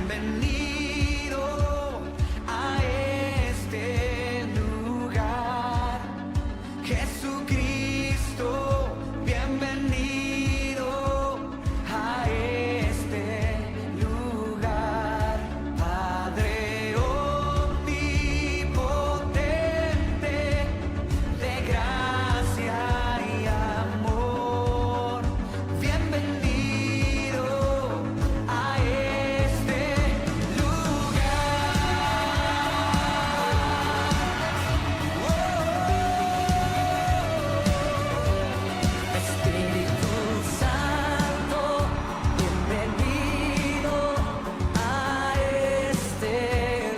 bienvenido a este lugar. Jesucristo, bienvenido a este lugar. Padre omnipotente, de gracia y amor, bienvenido a este Espíritu Santo, bienvenido a este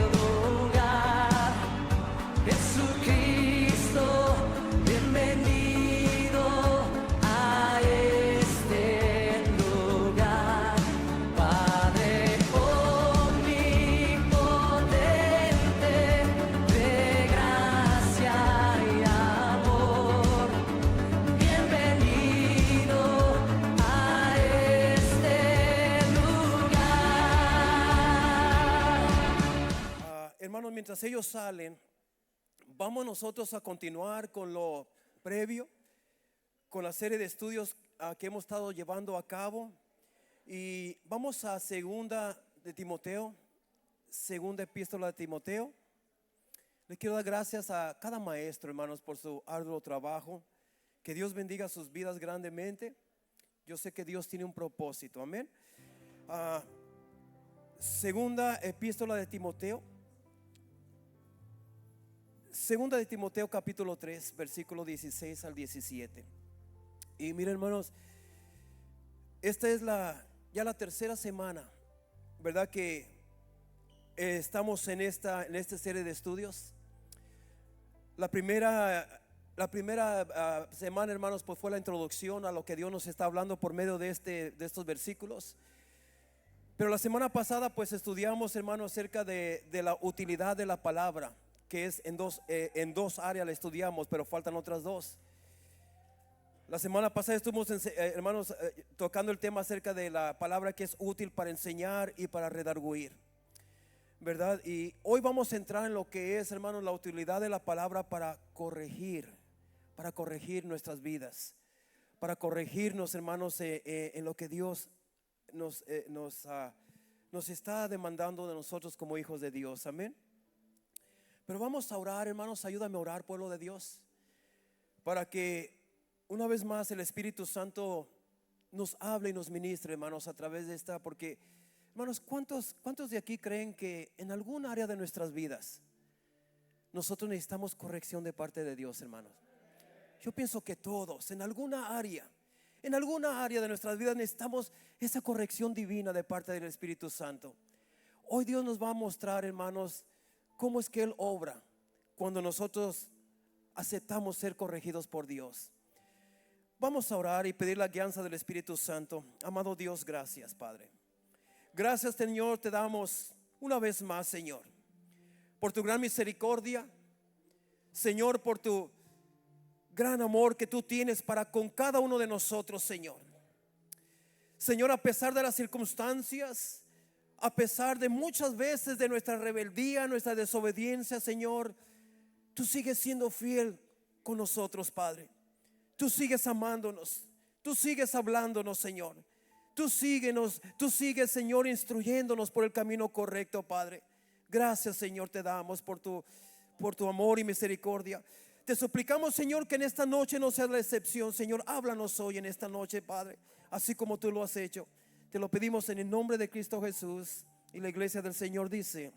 lugar. Jesucristo, bienvenido a este lugar. Padre omnipotente, de gracia y amor, bienvenido a este lugar. Hermanos, mientras ellos salen, vamos nosotros a continuar con lo previo, con la serie de estudios que hemos estado llevando a cabo. Y vamos a segunda epístola de Timoteo. Le quiero dar gracias a cada maestro, hermanos, por su arduo trabajo. Que Dios bendiga sus vidas grandemente. Yo sé que Dios tiene un propósito, amén. Segunda epístola de Timoteo. Segunda de Timoteo capítulo 3, versículo 16 al 17. Y miren, hermanos, esta es ya la tercera semana, ¿verdad? Que estamos en esta serie de estudios. La primera semana, hermanos, pues fue la introducción a lo que Dios nos está hablando por medio de estos versículos. Pero la semana pasada pues estudiamos, hermanos, acerca de la utilidad de la palabra, que es en dos áreas la estudiamos, pero faltan otras dos. La semana pasada estuvimos, hermanos, tocando el tema acerca de la palabra que es útil para enseñar y para redarguir, ¿verdad? Y hoy vamos a entrar en lo que es, hermanos, la utilidad de la palabra para corregir nuestras vidas, para corregirnos, hermanos, en lo que Dios nos está demandando de nosotros como hijos de Dios, amén. Pero vamos a orar, hermanos, ayúdame a orar, pueblo de Dios, para que una vez más el Espíritu Santo nos hable y nos ministre, hermanos, a través de esta. Porque, hermanos, ¿cuántos de aquí creen que en algún área de nuestras vidas nosotros necesitamos corrección de parte de Dios, hermanos? Yo pienso que todos, en alguna área de nuestras vidas necesitamos esa corrección divina de parte del Espíritu Santo. Hoy Dios nos va a mostrar, hermanos, cómo es que Él obra cuando nosotros aceptamos ser corregidos por Dios. Vamos a orar y pedir la guianza del Espíritu Santo. Amado Dios, gracias, Padre. Gracias, Señor, te damos una vez más, Señor, por tu gran misericordia, Señor, por tu gran amor que tú tienes para con cada uno de nosotros, Señor. Señor, a pesar de las circunstancias, a pesar de muchas veces de nuestra rebeldía, nuestra desobediencia, Señor, tú sigues siendo fiel con nosotros, Padre. Tú sigues amándonos, tú sigues hablándonos, Señor. Tú sigues, Señor, instruyéndonos por el camino correcto, Padre. Gracias, Señor, te damos por tu amor y misericordia. Te suplicamos, Señor, que en esta noche no sea la excepción. Señor, háblanos hoy en esta noche, Padre, así como tú lo has hecho. Te lo pedimos en el nombre de Cristo Jesús. Y la iglesia del Señor dice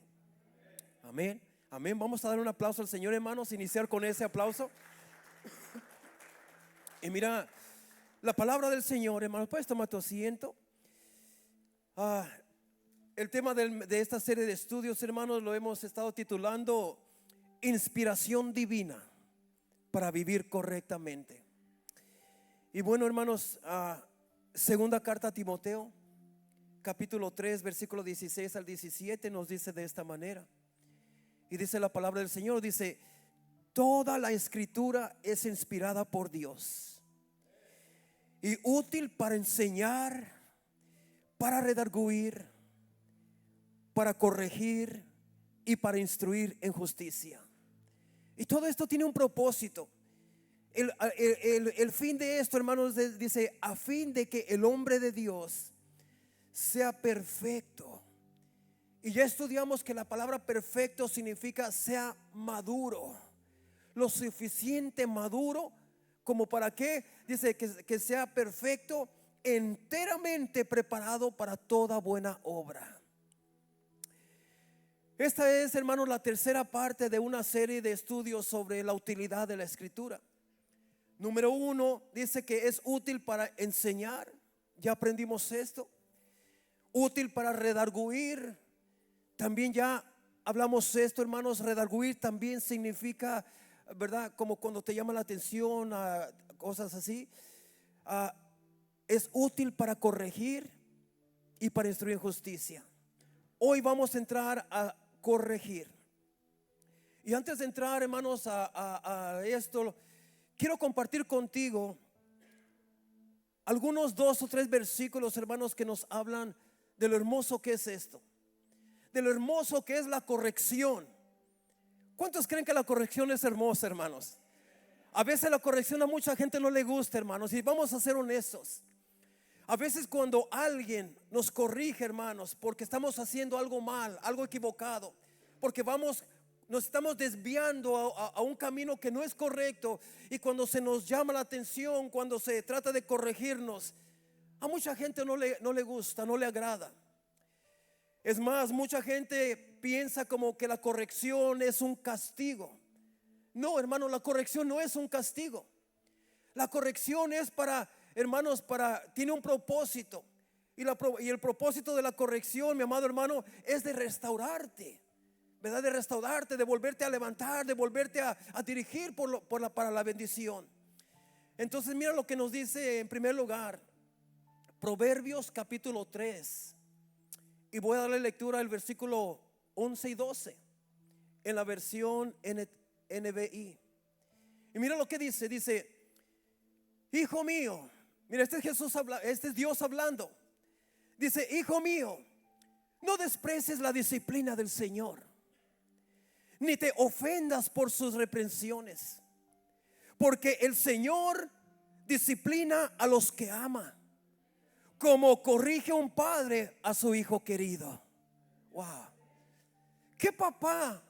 amén, amén. Vamos a dar un aplauso al Señor, hermanos, iniciar con ese aplauso. Y mira, la palabra del Señor, hermanos, puedes tomar tu asiento. El tema de esta serie de estudios, hermanos, lo hemos estado titulando Inspiración Divina para vivir correctamente. Y bueno, hermanos, segunda carta a Timoteo, capítulo 3, versículo 16 al 17 nos dice de esta manera. Y dice la palabra del Señor, dice: toda la escritura es inspirada por Dios y útil para enseñar, para redarguir, para corregir y para instruir en justicia. Y todo esto tiene un propósito. El fin de esto, hermanos, dice, a fin de que el hombre de Dios sea perfecto. Y ya estudiamos que la palabra perfecto significa sea maduro, lo suficiente maduro como para que, dice que sea perfecto, enteramente preparado para toda buena obra. Esta es, hermanos, la tercera parte de una serie de estudios sobre la utilidad de la escritura. Número 1, dice que es útil para enseñar. Ya aprendimos esto. Útil para redarguir. También ya hablamos esto, hermanos. Redarguir también significa, ¿verdad? Como cuando te llama la atención a cosas así. Es útil para corregir y para instruir en justicia. Hoy vamos a entrar a corregir. Y antes de entrar, hermanos, a esto, quiero compartir contigo algunos 2 o 3 versículos, hermanos, que nos hablan de lo hermoso que es esto, de lo hermoso que es la corrección. ¿Cuántos creen que la corrección es hermosa, hermanos? A veces la corrección a mucha gente no le gusta, hermanos, y vamos a ser honestos. A veces cuando alguien nos corrige, hermanos, porque estamos haciendo algo mal, algo equivocado, porque nos estamos desviando a un camino que no es correcto, y cuando se nos llama la atención, cuando se trata de corregirnos, a mucha gente no le gusta, no le agrada. Es más, mucha gente piensa como que la corrección es un castigo. No, hermano, la corrección no es un castigo. La corrección es hermanos, tiene un propósito. Y el propósito de la corrección, mi amado hermano, es de restaurarte, ¿verdad? De restaurarte, de volverte a levantar, de volverte a dirigir para la bendición. Entonces mira lo que nos dice en primer lugar Proverbios capítulo 3. Y voy a darle lectura al versículo 11 y 12 en la versión NBI. Y mira lo que dice. Dice: hijo mío, mira, este es Dios hablando. Dice: hijo mío, no desprecies la disciplina del Señor, ni te ofendas por sus reprensiones, porque el Señor disciplina a los que ama, como corrige un padre a su hijo querido. Wow. ¿Qué papá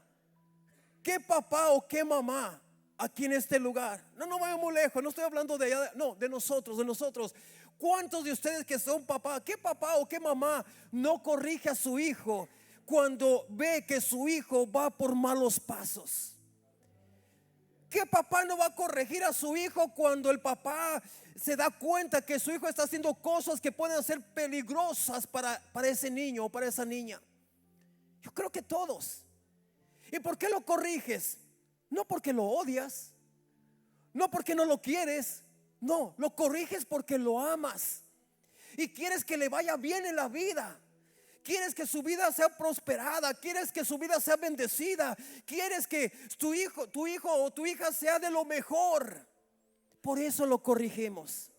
o qué mamá aquí en este lugar? No vaya muy lejos, no estoy hablando de allá, no, de nosotros. ¿Cuántos de ustedes que son papá, qué papá o qué mamá no corrige a su hijo cuando ve que su hijo va por malos pasos? ¿Qué papá no va a corregir a su hijo cuando el papá se da cuenta que su hijo está haciendo cosas que pueden ser peligrosas para ese niño o para esa niña? Yo creo que todos. ¿Y por qué lo corriges? No porque lo odias, no porque no lo quieres, no, lo corriges porque lo amas y quieres que le vaya bien en la vida. Quieres que su vida sea prosperada, quieres que su vida sea bendecida, quieres que tu hijo o tu hija sea de lo mejor. Por eso lo corrigimos.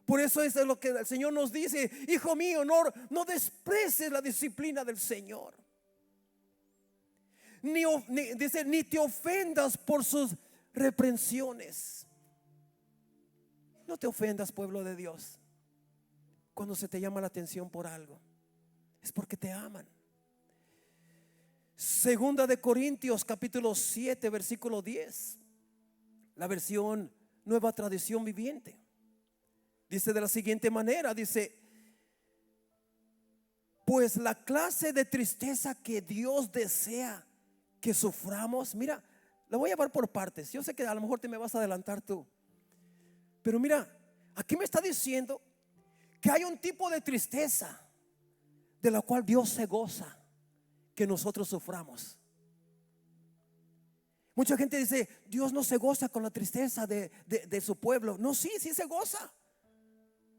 Por eso es lo que el Señor nos dice: hijo mío, no desprecies la disciplina del Señor. Dice: ni te ofendas por sus reprensiones. No te ofendas, pueblo de Dios, cuando se te llama la atención por algo. Es porque te aman. Segunda de Corintios capítulo 7 versículo 10, la versión Nueva Tradición Viviente, dice de la siguiente manera: dice: pues la clase de tristeza que Dios desea que suframos. Mira, la voy a llevar por partes. Yo sé que a lo mejor te me vas a adelantar tú, pero mira, aquí me está diciendo que hay un tipo de tristeza de la cual Dios se goza que nosotros suframos. Mucha gente dice: Dios no se goza con la tristeza de su pueblo. No, sí se goza.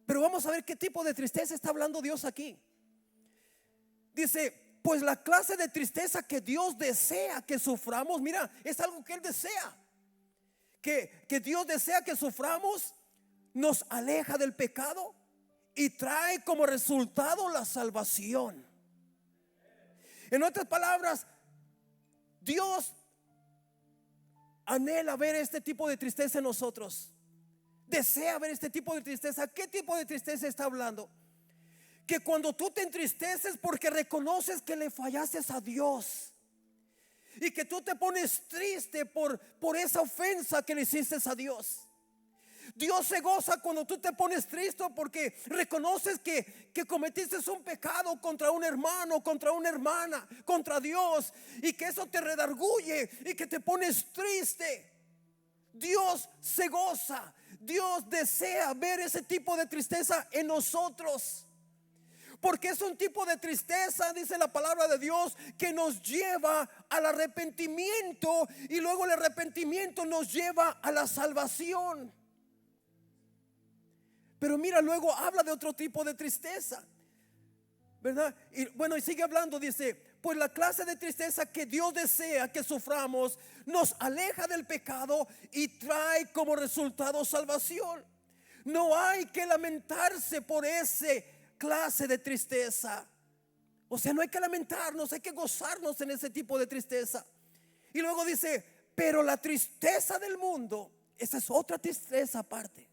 Pero vamos a ver qué tipo de tristeza está hablando Dios aquí. Dice: pues la clase de tristeza que Dios desea que suframos, mira, es algo que Él desea. Que Dios desea que suframos, nos aleja del pecado y trae como resultado la salvación. En otras palabras, Dios anhela ver este tipo de tristeza en nosotros. Desea ver este tipo de tristeza. ¿Qué tipo de tristeza está hablando? Que cuando tú te entristeces porque reconoces que le fallaste a Dios, y que tú te pones triste por esa ofensa que le hiciste a Dios. Dios se goza cuando tú te pones triste porque reconoces que cometiste un pecado contra un hermano, contra una hermana, contra Dios, y que eso te redarguye y que te pones triste. Dios se goza. Dios desea ver ese tipo de tristeza en nosotros, porque es un tipo de tristeza, dice la palabra de Dios, que nos lleva al arrepentimiento, y luego el arrepentimiento nos lleva a la salvación. Pero mira, luego habla de otro tipo de tristeza, ¿verdad? Y bueno, y sigue hablando, dice: pues la clase de tristeza que Dios desea que suframos nos aleja del pecado y trae como resultado salvación. No hay que lamentarse por ese clase de tristeza. O sea, no hay que lamentarnos, hay que gozarnos en ese tipo de tristeza. Y luego dice: pero la tristeza del mundo, esa es otra tristeza aparte.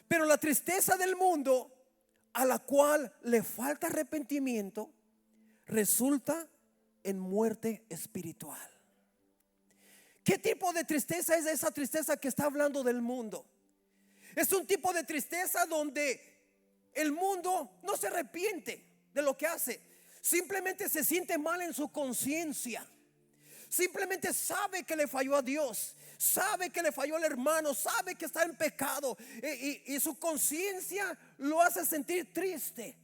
Pero la tristeza del mundo, a la cual le falta arrepentimiento, resulta en muerte espiritual. ¿Qué tipo de tristeza es esa tristeza que está hablando del mundo? Es un tipo de tristeza donde el mundo no se arrepiente de lo que hace, simplemente se siente mal en su conciencia. Simplemente sabe que le falló a Dios, sabe que le falló al hermano, sabe que está en pecado, y su conciencia lo hace sentir triste,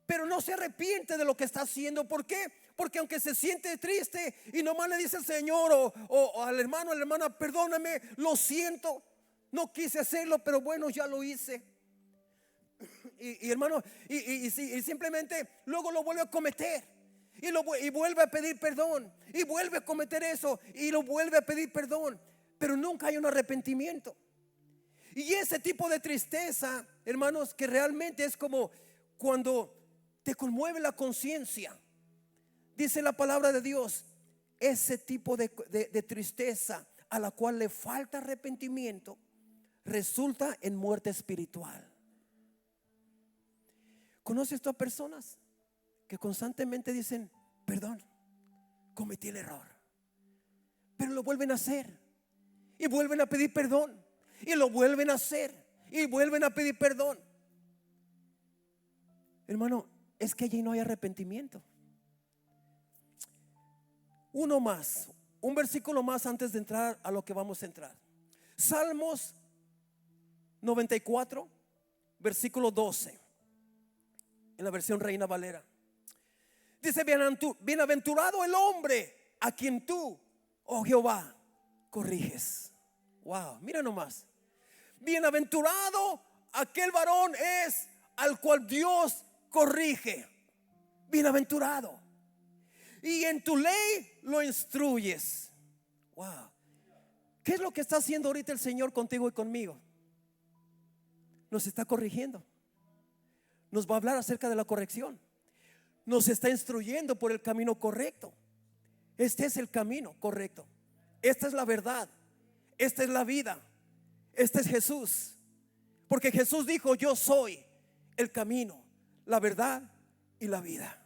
pero no se arrepiente de lo que está haciendo. ¿Por qué? Porque aunque se siente triste y nomás le dice al Señor o al hermano, a la hermana: perdóname, lo siento, no quise hacerlo, pero bueno, ya lo hice. Y hermano, y simplemente luego lo vuelve a cometer, y vuelve a pedir perdón, y vuelve a cometer eso, y lo vuelve a pedir perdón, pero nunca hay un arrepentimiento. Y ese tipo de tristeza, hermanos, que realmente es como cuando te conmueve la conciencia, dice la palabra de Dios, ese tipo de tristeza a la cual le falta arrepentimiento, resulta en muerte espiritual. ¿Conoces tú a personas que constantemente dicen: perdón, cometí el error, pero lo vuelven a hacer, y vuelven a pedir perdón, y lo vuelven a hacer, y vuelven a pedir perdón? Hermano, es que allí no hay arrepentimiento. Uno más, un versículo más antes de entrar a lo que vamos a entrar. Salmos 94, versículo 12, en la versión Reina Valera. Dice: bienaventurado el hombre a quien tú, oh Jehová, corriges. Wow, mira nomás. Bienaventurado aquel varón es al cual Dios corrige. Bienaventurado. Y en tu ley lo instruyes. Wow. ¿Qué es lo que está haciendo ahorita el Señor contigo y conmigo? Nos está corrigiendo. Nos va a hablar acerca de la corrección. Nos está instruyendo por el camino correcto. Este es el camino correcto. Esta es la verdad. Esta es la vida. Este es Jesús. Porque Jesús dijo: yo soy el camino, la verdad y la vida.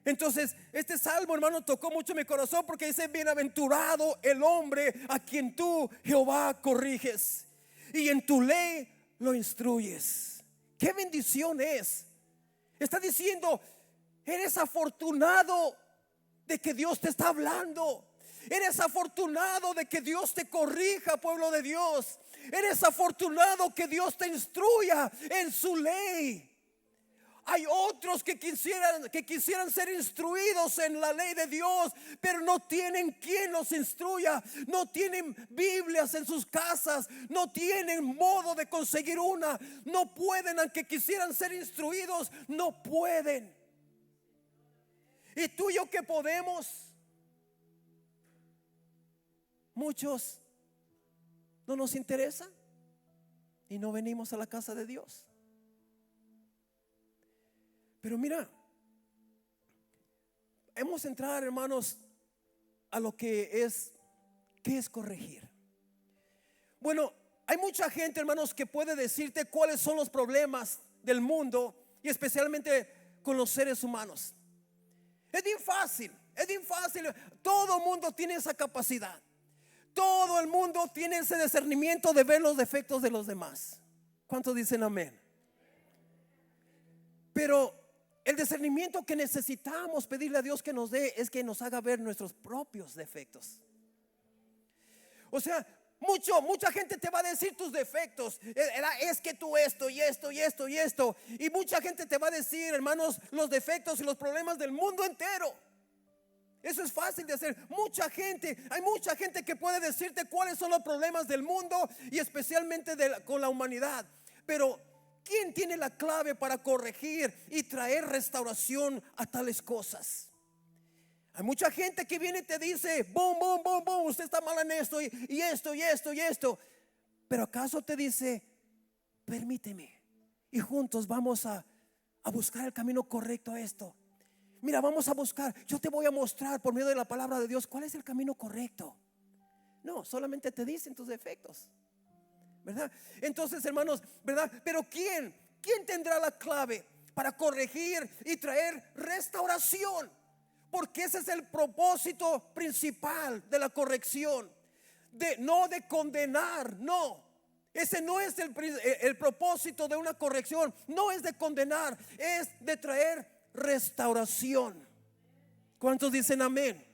Entonces este salmo, hermano, tocó mucho mi corazón, porque dice: bienaventurado el hombre a quien tú, Jehová, corriges, y en tu ley lo instruyes. Qué bendición es. Está diciendo: eres afortunado de que Dios te está hablando. Eres afortunado de que Dios te corrija, pueblo de Dios. Eres afortunado que Dios te instruya en su ley. Hay otros que quisieran ser instruidos en la ley de Dios, pero no tienen quien los instruya. No tienen Biblias en sus casas, no tienen modo de conseguir una. No pueden, aunque quisieran ser instruidos, no pueden. Y tú y yo, que podemos, muchos no nos interesa y no venimos a la casa de Dios. Pero mira, hemos entrado, hermanos, a lo que es, ¿qué es corregir? Bueno, hay mucha gente, hermanos, que puede decirte cuáles son los problemas del mundo y especialmente con los seres humanos. Es bien fácil, es bien fácil. Todo el mundo tiene esa capacidad. Todo el mundo tiene ese discernimiento de ver los defectos de los demás. ¿Cuántos dicen amén? Pero el discernimiento que necesitamos pedirle a Dios que nos dé es que nos haga ver nuestros propios defectos. O sea, mucha gente te va a decir tus defectos. Es que tú esto y esto y esto y esto. Y mucha gente te va a decir, hermanos, los defectos y los problemas del mundo entero. Eso es fácil de hacer. Hay mucha gente que puede decirte cuáles son los problemas del mundo y especialmente con la humanidad. Pero ¿quién tiene la clave para corregir y traer restauración a tales cosas? Hay mucha gente que viene y te dice, boom, boom, boom, boom, usted está mal en esto y esto y esto y esto. Pero ¿acaso te dice, permíteme y juntos vamos a buscar el camino correcto a esto? Mira, vamos a buscar, yo te voy a mostrar por medio de la palabra de Dios cuál es el camino correcto. No, solamente te dicen tus defectos, ¿verdad? Entonces, hermanos, ¿verdad? Pero ¿quién tendrá la clave para corregir y traer restauración? Porque ese es el propósito principal de la corrección. No de condenar, no. Ese no es el propósito de una corrección. No es de condenar, es de traer restauración. ¿Cuántos dicen amén?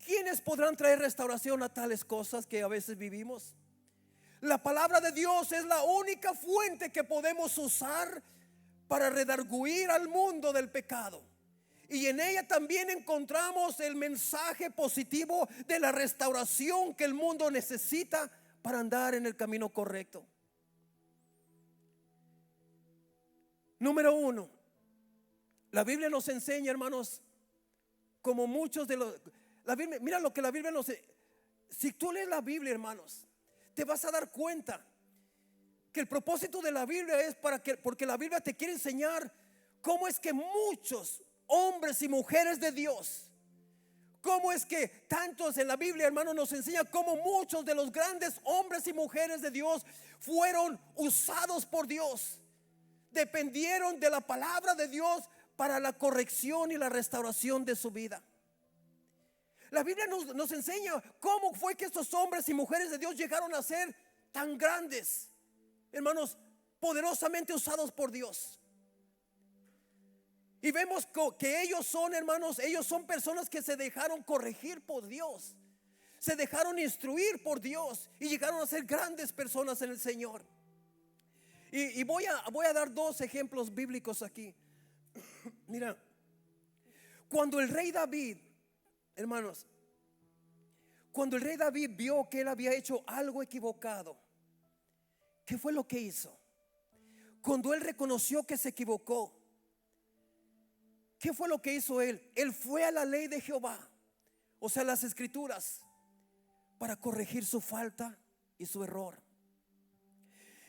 ¿Quiénes podrán traer restauración a tales cosas que a veces vivimos? La palabra de Dios es la única fuente que podemos usar para redarguir al mundo del pecado. Y en ella también encontramos el mensaje positivo de la restauración que el mundo necesita para andar en el camino correcto. Número 1, la Biblia nos enseña, hermanos, como muchos de los... mira lo que la Biblia nos... Si tú lees la Biblia, hermanos, te vas a dar cuenta que el propósito de la Biblia es porque la Biblia te quiere enseñar cómo es que muchos hombres y mujeres de Dios, cómo es que tantos en la Biblia, hermanos, nos enseña cómo muchos de los grandes hombres y mujeres de Dios fueron usados por Dios. Dependieron de la palabra de Dios para la corrección y la restauración de su vida. La Biblia nos enseña cómo fue que estos hombres y mujeres de Dios llegaron a ser tan grandes, hermanos, poderosamente usados por Dios. Y vemos que ellos son, hermanos, ellos son personas que se dejaron corregir por Dios, se dejaron instruir por Dios y llegaron a ser grandes personas en el Señor. Y voy a dar 2 ejemplos bíblicos aquí. Mira, cuando el rey David, hermanos, cuando el rey David vio que él había hecho algo equivocado, ¿qué fue lo que hizo? Cuando él reconoció que se equivocó, ¿qué fue lo que hizo él? Él fue a la ley de Jehová, o sea, las escrituras, para corregir su falta y su error.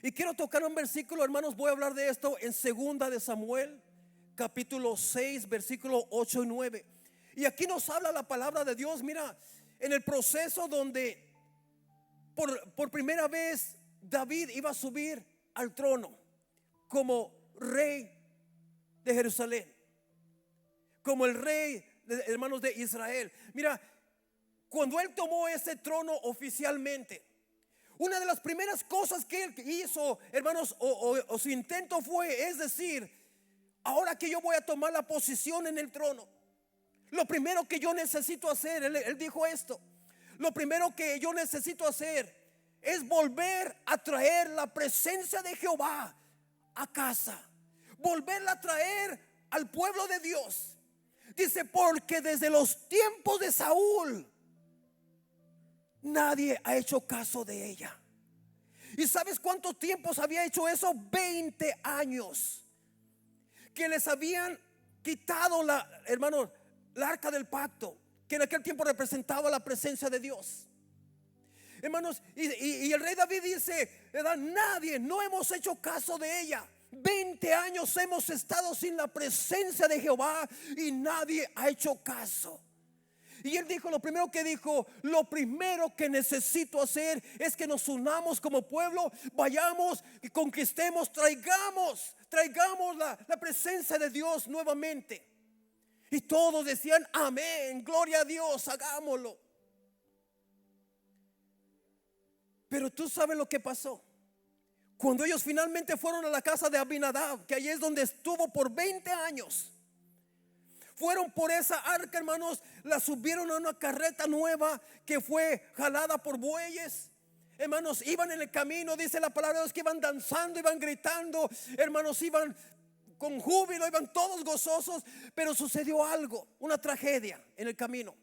Y quiero tocar un versículo, hermanos, voy a hablar de esto en 2 de Samuel, capítulo 6, versículo 8 y 9. Y aquí nos habla la palabra de Dios, mira, en el proceso donde por primera vez David iba a subir al trono como rey de Jerusalén, como el rey, hermanos, de Israel. Mira, cuando él tomó ese trono oficialmente, una de las primeras cosas que él hizo, hermanos, o su intento fue, es decir, ahora que yo voy a tomar la posición en el trono, lo primero que yo necesito hacer, él dijo esto, lo primero que yo necesito hacer es volver a traer la presencia de Jehová a casa, volverla a traer al pueblo de Dios. Dice, porque desde los tiempos de Saúl nadie ha hecho caso de ella. ¿Y sabes cuántos tiempos había hecho eso? 20 años que les habían quitado hermanos, la arca del pacto, que en aquel tiempo representaba la presencia de Dios. Hermanos, y el rey David dice, ¿verdad? Nadie, no hemos hecho caso de ella. 20 años hemos estado sin la presencia de Jehová y nadie ha hecho caso. Y él dijo, lo primero que necesito hacer es que nos unamos como pueblo, vayamos y conquistemos, traigamos la presencia de Dios nuevamente. Y todos decían, amén, gloria a Dios, hagámoslo. Pero tú sabes lo que pasó. Cuando ellos finalmente fueron a la casa de Abinadab, que allí es donde estuvo por 20 años, fueron por esa arca, hermanos, la subieron a una carreta nueva que fue jalada por bueyes. Hermanos, iban en el camino, dice la palabra de Dios, que iban danzando, iban gritando, hermanos, iban con júbilo, iban todos gozosos. Pero sucedió algo, una tragedia en el camino.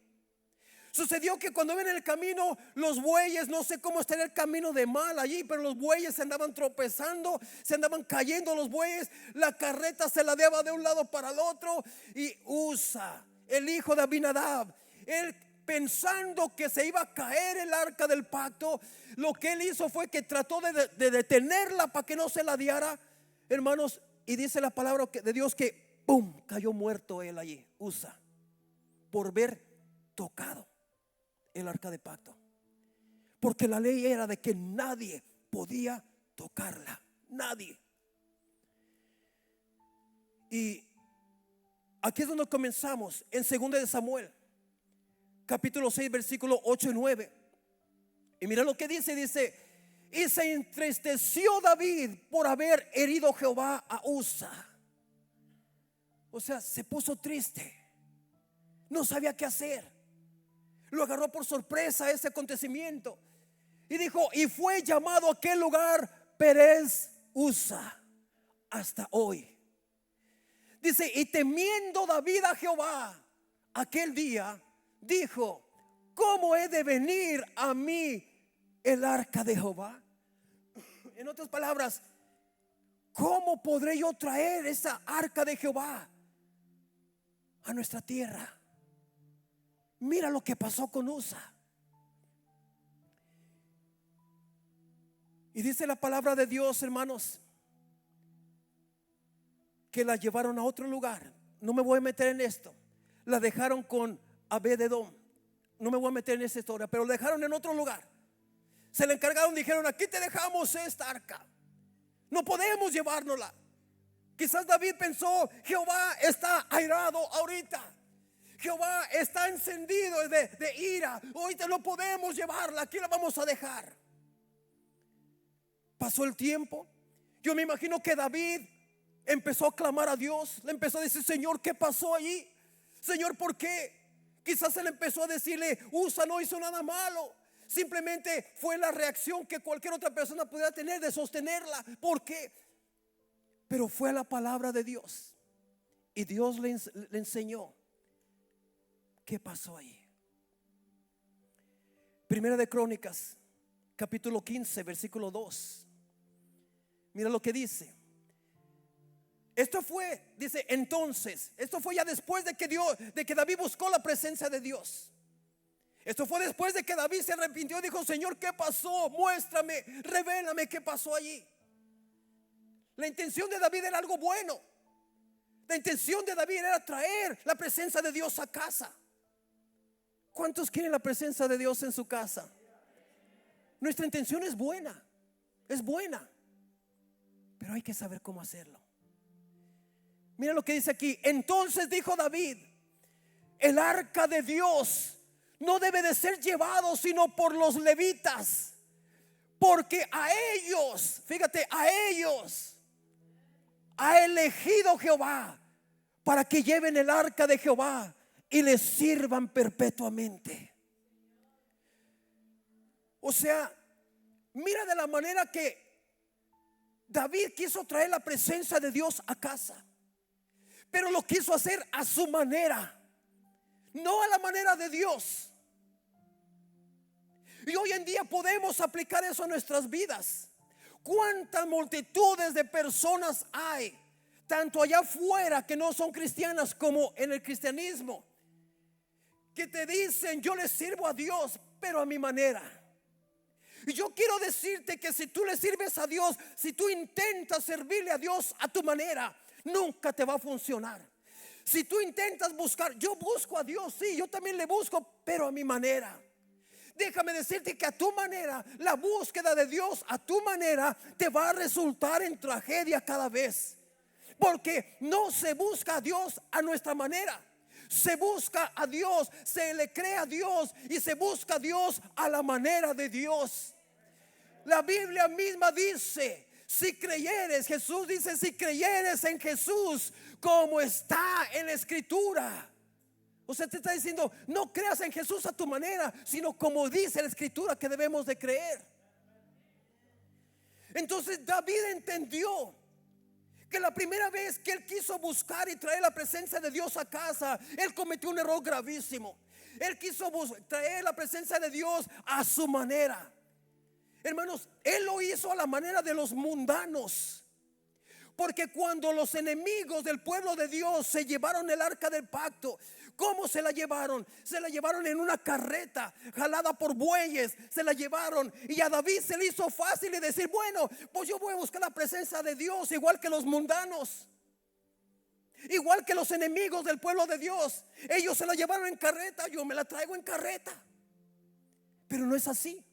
Sucedió que cuando iban en el camino, los bueyes, no sé cómo estaría el camino de mal allí, pero los bueyes se andaban tropezando, se andaban cayendo los bueyes. La carreta se ladeaba de un lado para el otro. Y Usa, el hijo de Abinadab, él pensando que se iba a caer el arca del pacto, lo que él hizo fue que trató de detenerla para que no se ladeara, hermanos. Y dice la palabra de Dios que ¡pum!, cayó muerto él allí, Usa, por ver tocado el arca de pacto. Porque la ley era de que nadie podía tocarla, nadie. Y aquí es donde comenzamos, en 2 de Samuel, capítulo 6, versículo 8 y 9. Y mira lo que dice, y se entristeció David por haber herido Jehová a Usa. O sea, se puso triste, no sabía qué hacer. Lo agarró por sorpresa ese acontecimiento. Y dijo, y fue llamado aquel lugar Perez Usa hasta hoy. Dice, y temiendo David a Jehová aquel día, dijo, ¿cómo he de venir a mí el arca de Jehová? En otras palabras, ¿cómo podré yo traer esa arca de Jehová a nuestra tierra? Mira lo que pasó con Usa. Y dice la palabra de Dios, hermanos, que la llevaron a otro lugar. No me voy a meter en esto. La dejaron con Abed-edom. No me voy a meter en esa historia, pero la dejaron en otro lugar. Se le encargaron, dijeron, aquí te dejamos esta arca, no podemos llevárnosla. Quizás David pensó, Jehová está airado ahorita, Jehová está encendido de ira, ahorita no podemos llevarla, aquí la vamos a dejar. Pasó el tiempo. Yo me imagino que David empezó a clamar a Dios, le empezó a decir, Señor, ¿qué pasó allí? Señor, ¿por qué? Quizás él empezó a decirle, Usa no hizo nada malo, simplemente fue la reacción que cualquier otra persona pudiera tener de sostenerla. ¿Por qué? Pero fue la palabra de Dios, y Dios le enseñó qué pasó ahí. Primera de Crónicas, capítulo 15, versículo 2. Mira lo que dice. Esto fue, dice, entonces, esto fue ya después de que David buscó la presencia de Dios. Esto fue después de que David se arrepintió y dijo, Señor, ¿qué pasó? Muéstrame, revélame qué pasó allí. La intención de David era algo bueno. La intención de David era traer la presencia de Dios a casa. ¿Cuántos quieren la presencia de Dios en su casa? Nuestra intención es buena, pero hay que saber cómo hacerlo. Mira lo que dice aquí. Entonces dijo David, el arca de Dios no debe de ser llevado sino por los levitas, porque a ellos, fíjate, a ellos ha elegido Jehová para que lleven el arca de Jehová y les sirvan perpetuamente. O sea, mira de la manera que David quiso traer la presencia de Dios a casa, pero lo quiso hacer a su manera, no a la manera de Dios. Y hoy en día podemos aplicar eso a nuestras vidas. Cuántas multitudes de personas hay, tanto allá afuera que no son cristianas como en el cristianismo, que te dicen, yo le sirvo a Dios, pero a mi manera. Y yo quiero decirte que si tú le sirves a Dios, si tú intentas servirle a Dios a tu manera, nunca te va a funcionar. Si tú intentas buscar, yo busco a Dios, sí, yo también le busco, pero a mi manera. Déjame decirte que a tu manera, la búsqueda de Dios a tu manera te va a resultar en tragedia cada vez. Porque no se busca a Dios a nuestra manera. Se busca a Dios, se le cree a Dios y se busca a Dios a la manera de Dios. La Biblia misma dice, si creyeres, Jesús dice, si creyeres en Jesús como está en la Escritura. O sea, te está diciendo, no creas en Jesús a tu manera, sino como dice la Escritura que debemos de creer. Entonces David entendió que la primera vez que él quiso buscar y traer la presencia de Dios a casa, él cometió un error gravísimo. Él quiso traer la presencia de Dios a su manera. Hermanos, él lo hizo a la manera de los mundanos. Porque cuando los enemigos del pueblo de Dios se llevaron el arca del pacto, ¿cómo se la llevaron? Se la llevaron en una carreta jalada por bueyes. Se la llevaron y a David se le hizo fácil y decir, bueno, pues yo voy a buscar la presencia de Dios igual que los mundanos, igual que los enemigos del pueblo de Dios. Ellos se la llevaron en carreta, yo me la traigo en carreta. Pero no es así.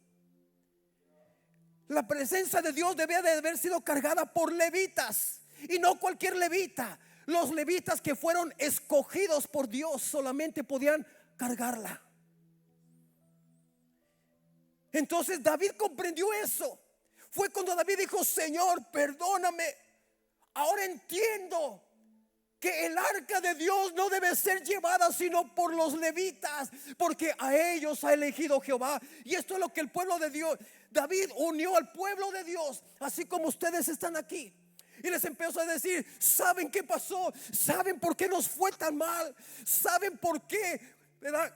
La presencia de Dios debía de haber sido cargada por levitas, y no cualquier levita. Los levitas que fueron escogidos por Dios solamente podían cargarla. Entonces David comprendió eso. Fue cuando David dijo, Señor, perdóname. Ahora entiendo que el arca de Dios no debe ser llevada sino por los levitas, porque a ellos ha elegido Jehová. Y esto es lo que el pueblo de Dios, David unió al pueblo de Dios, así como ustedes están aquí. Y les empezó a decir, ¿saben qué pasó? ¿Saben por qué nos fue tan mal? ¿Saben por qué? ¿Verdad?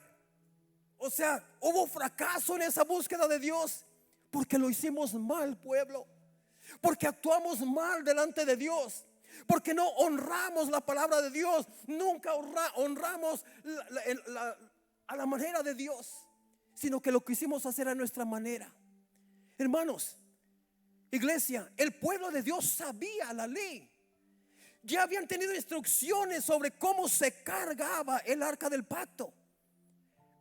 O sea, hubo fracaso en esa búsqueda de Dios, porque lo hicimos mal, pueblo. Porque actuamos mal delante de Dios. Porque no honramos la palabra de Dios. Nunca honramos a la manera de Dios, sino que lo quisimos hacer a nuestra manera. Hermanos, iglesia, el pueblo de Dios sabía la ley. Ya habían tenido instrucciones sobre cómo se cargaba el arca del pacto.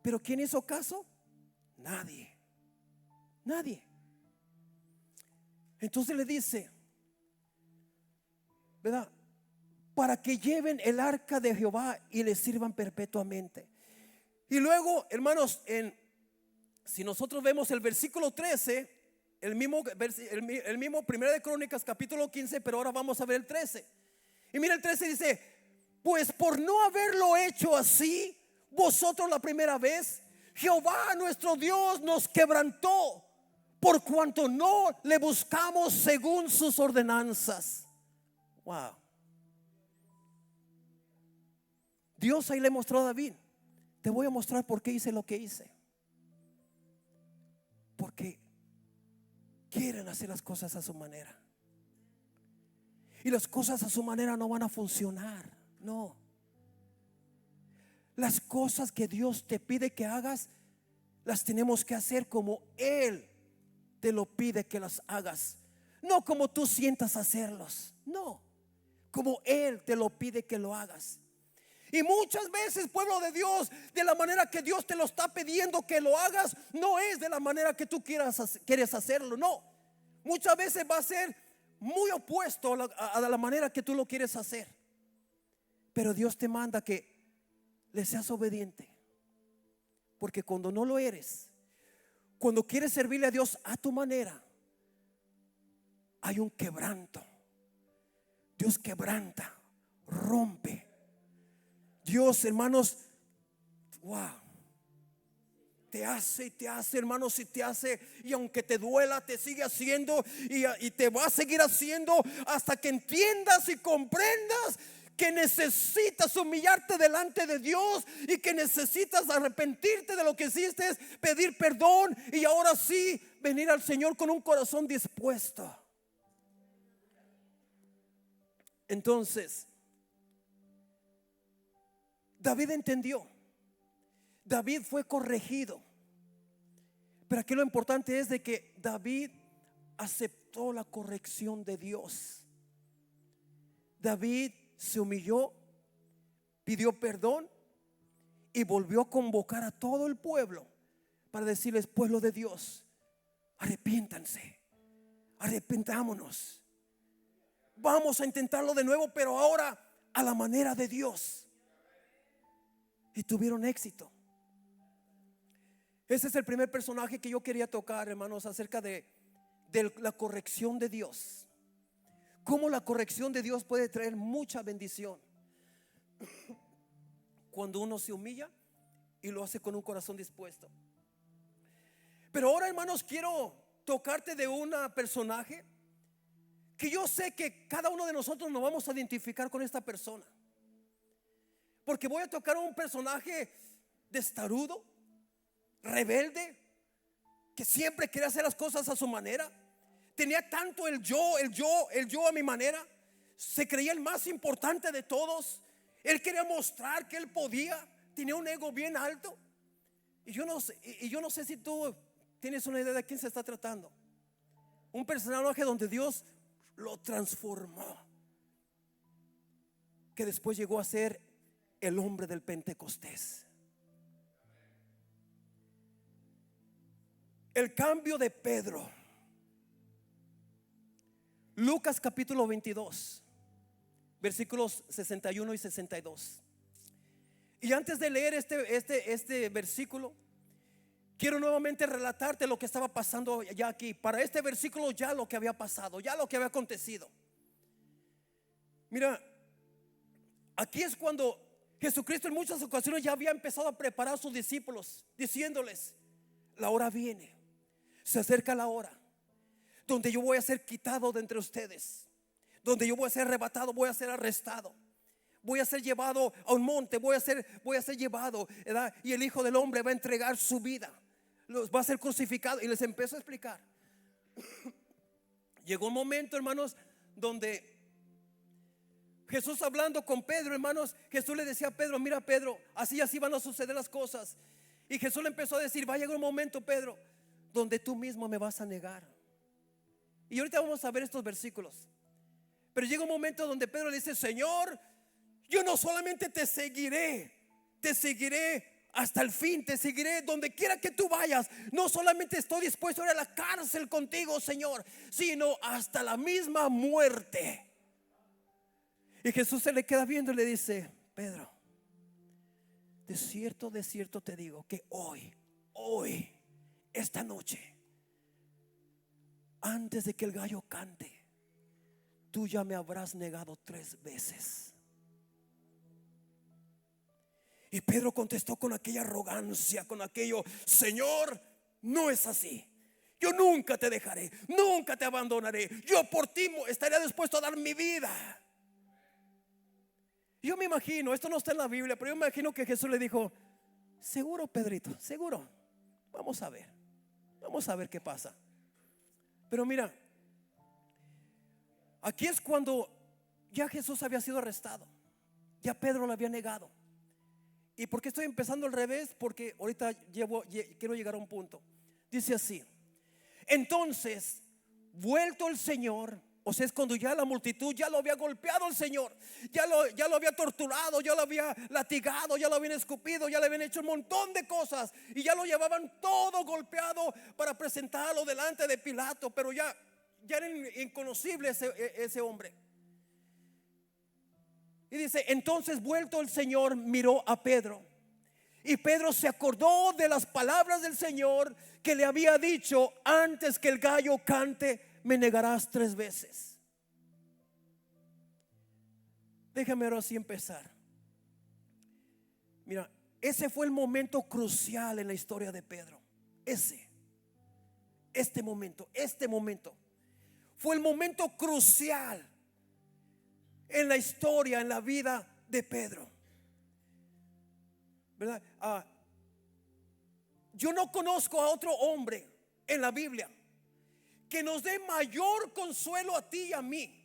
Pero ¿quién hizo caso? Nadie. Nadie. Entonces le dice, ¿verdad? Para que lleven el arca de Jehová y le sirvan perpetuamente. Y luego, hermanos, si nosotros vemos el versículo 13, el mismo 1 de Crónicas capítulo 15, pero ahora vamos a ver el 13. Y mira el 13 dice, pues por no haberlo hecho así vosotros la primera vez, Jehová nuestro Dios nos quebrantó, por cuanto no le buscamos según sus ordenanzas. Wow. Dios ahí le mostró a David, te voy a mostrar por qué hice lo que hice. Porque quieren hacer las cosas a su manera. Y las cosas a su manera no van a funcionar. No. Las cosas que Dios te pide que hagas, las tenemos que hacer como Él te lo pide que las hagas. No como tú sientas hacerlos. No, como Él te lo pide que lo hagas. Y muchas veces, pueblo de Dios, de la manera que Dios te lo está pidiendo que lo hagas, no es de la manera que tú quieres hacerlo. No, muchas veces va a ser muy opuesto a la manera que tú lo quieres hacer. Pero Dios te manda que le seas obediente. Porque cuando no lo eres, cuando quieres servirle a Dios a tu manera, hay un quebranto. Dios quebranta, rompe. Dios, hermanos, wow, te hace, hermanos, y te hace, y aunque te duela, te sigue haciendo, y te va a seguir haciendo hasta que entiendas y comprendas que necesitas humillarte delante de Dios y que necesitas arrepentirte de lo que hiciste, pedir perdón y ahora sí venir al Señor con un corazón dispuesto. Entonces, David entendió. David fue corregido. Pero aquí lo importante es de que David aceptó la corrección de Dios. David se humilló, pidió perdón y volvió a convocar a todo el pueblo para decirles: pueblo de Dios, arrepiéntanse, arrepentámonos, vamos a intentarlo de nuevo, pero ahora a la manera de Dios. Y tuvieron éxito. Ese es el primer personaje que yo quería tocar, hermanos, acerca de la corrección de Dios. Cómo la corrección de Dios puede traer mucha bendición cuando uno se humilla y lo hace con un corazón dispuesto. Pero ahora, hermanos, quiero tocarte de un personaje que yo sé que cada uno de nosotros nos vamos a identificar con esta persona, porque voy a tocar a un personaje testarudo, rebelde, que siempre quería hacer las cosas a su manera. Tenía tanto el yo a mi manera. Se creía el más importante de todos. Él quería mostrar que él podía. Tenía un ego bien alto. Y yo no sé si tú tienes una idea de quién se está tratando. Un personaje donde Dios lo transformó, que después llegó a ser el hombre del Pentecostés. El cambio de Pedro. Lucas capítulo 22, versículos 61 y 62. Y antes de leer este versículo, quiero nuevamente relatarte lo que estaba pasando ya aquí. Para este versículo ya lo que había pasado, ya lo que había acontecido. Mira, aquí es cuando Jesucristo en muchas ocasiones ya había empezado a preparar a sus discípulos, diciéndoles: la hora viene, se acerca la hora donde yo voy a ser quitado de entre ustedes, donde yo voy a ser arrebatado, voy a ser arrestado, voy a ser llevado a un monte, voy a ser llevado, ¿verdad? Y el Hijo del Hombre va a entregar su vida, va a ser crucificado. Y les empezó a explicar. Llegó un momento, hermanos, donde Jesús, hablando con Pedro, hermanos, Jesús le decía a Pedro: mira, Pedro, así van a suceder las cosas. Y Jesús le empezó a decir: va a llegar un momento, Pedro, donde tú mismo me vas a negar. Y ahorita vamos a ver estos versículos. Pero llega un momento donde Pedro le dice: Señor, yo no solamente te seguiré hasta el fin, te seguiré donde quiera que tú vayas. No solamente estoy dispuesto a ir a la cárcel contigo, Señor, sino hasta la misma muerte. Y Jesús se le queda viendo y le dice: Pedro, de cierto te digo que hoy, esta noche, antes de que el gallo cante, tú ya me habrás negado 3 veces. Y Pedro contestó con aquella arrogancia, con aquello: Señor, no es así. Yo nunca te dejaré, nunca te abandonaré. Yo por ti estaría dispuesto a dar mi vida. Yo me imagino, esto no está en la Biblia, pero yo me imagino que Jesús le dijo: seguro, Pedrito, seguro. Vamos a ver qué pasa. Pero mira, aquí es cuando ya Jesús había sido arrestado, ya Pedro lo había negado. ¿Y por qué estoy empezando al revés? Porque ahorita quiero llegar a un punto. Dice así: entonces, vuelto el Señor, o sea, es cuando ya la multitud ya lo había golpeado el Señor, ya lo había torturado, ya lo había latigado, ya lo habían escupido, ya le habían hecho un montón de cosas, y ya lo llevaban todo golpeado para presentarlo delante de Pilato. Pero ya era inconocible ese hombre. Y dice: entonces, vuelto el Señor, miró a Pedro, y Pedro se acordó de las palabras del Señor que le había dicho: antes que el gallo cante, me negarás 3 veces. Déjame ahora sí empezar. Mira, ese fue el momento crucial en la historia de Pedro. Este momento fue el momento crucial en la historia, en la vida de Pedro, ¿verdad? Yo no conozco a otro hombre en la Biblia que nos dé mayor consuelo a ti y a mí,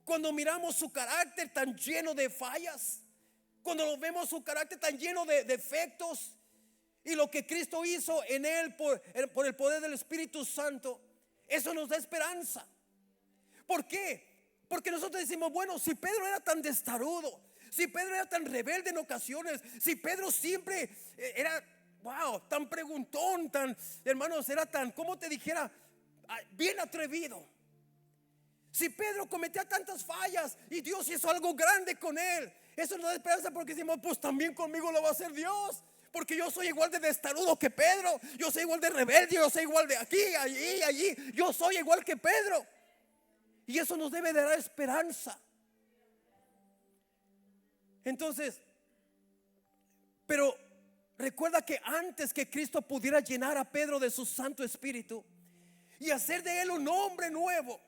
cuando miramos su carácter tan lleno de fallas, cuando lo vemos su carácter tan lleno de defectos, y lo que Cristo hizo en él por el poder del Espíritu Santo, eso nos da esperanza. ¿Por qué? Porque nosotros decimos, bueno, si Pedro era tan testarudo, si Pedro era tan rebelde en ocasiones, si Pedro siempre era, wow, tan preguntón, tan, hermanos, era tan, como te dijera, bien atrevido. Si Pedro cometía tantas fallas y Dios hizo algo grande con él, eso nos da esperanza, porque decimos, pues también conmigo lo va a hacer Dios, porque yo soy igual de testarudo que Pedro, yo soy igual de rebelde, yo soy igual de aquí, allí, allí, yo soy igual que Pedro. Y eso nos debe de dar esperanza. Entonces, pero recuerda que antes que Cristo pudiera llenar a Pedro de su Santo Espíritu y hacer de él un hombre nuevo,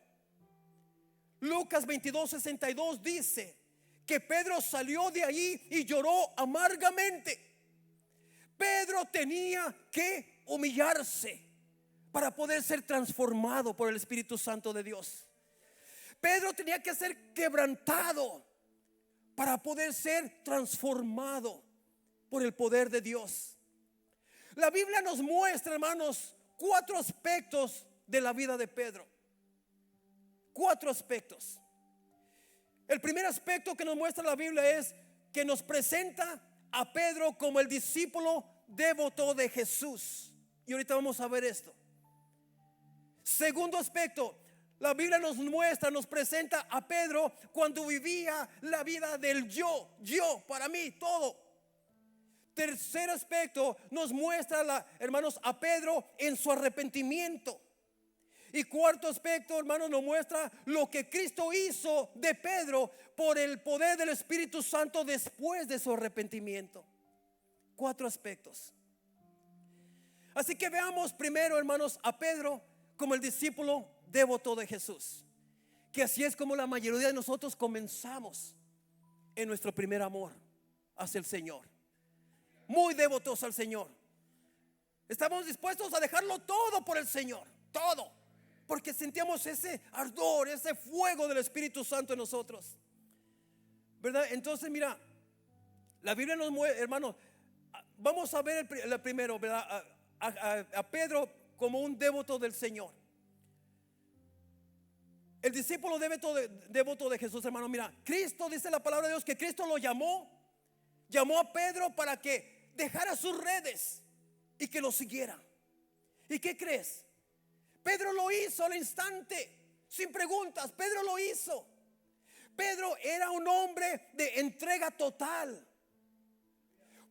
Lucas 22:62 dice que Pedro salió de allí y lloró amargamente. Pedro tenía que humillarse para poder ser transformado por el Espíritu Santo de Dios. Pedro tenía que ser quebrantado para poder ser transformado por el poder de Dios. La Biblia nos muestra, hermanos, 4 aspectos de la vida de Pedro. 4 aspectos. El primer aspecto que nos muestra la Biblia es que nos presenta a Pedro como el discípulo devoto de Jesús. Y ahorita vamos a ver esto. Segundo aspecto, la Biblia nos muestra, nos presenta a Pedro cuando vivía la vida del yo, para mí, todo. Tercer aspecto, nos muestra, hermanos, a Pedro en su arrepentimiento. Y cuarto aspecto, hermanos, nos muestra lo que Cristo hizo de Pedro por el poder del Espíritu Santo después de su arrepentimiento. 4 aspectos. Así que veamos primero, hermanos, a Pedro como el discípulo devoto de Jesús, que así es como la mayoría de nosotros comenzamos en nuestro primer amor hacia el Señor, muy devotos al Señor. Estamos dispuestos a dejarlo todo por el Señor, todo, porque sentíamos ese ardor, ese fuego del Espíritu Santo en nosotros, ¿verdad? Entonces mira, la Biblia nos muestra, hermanos, vamos a ver el primero, ¿verdad? A Pedro como un devoto del Señor. El discípulo devoto de Jesús, hermano. Mira, Cristo, dice la palabra de Dios, que Cristo lo llamó a Pedro para que dejara sus redes y que lo siguiera. ¿Y qué crees? Pedro lo hizo al instante, sin preguntas. Pedro lo hizo. Pedro era un hombre de entrega total,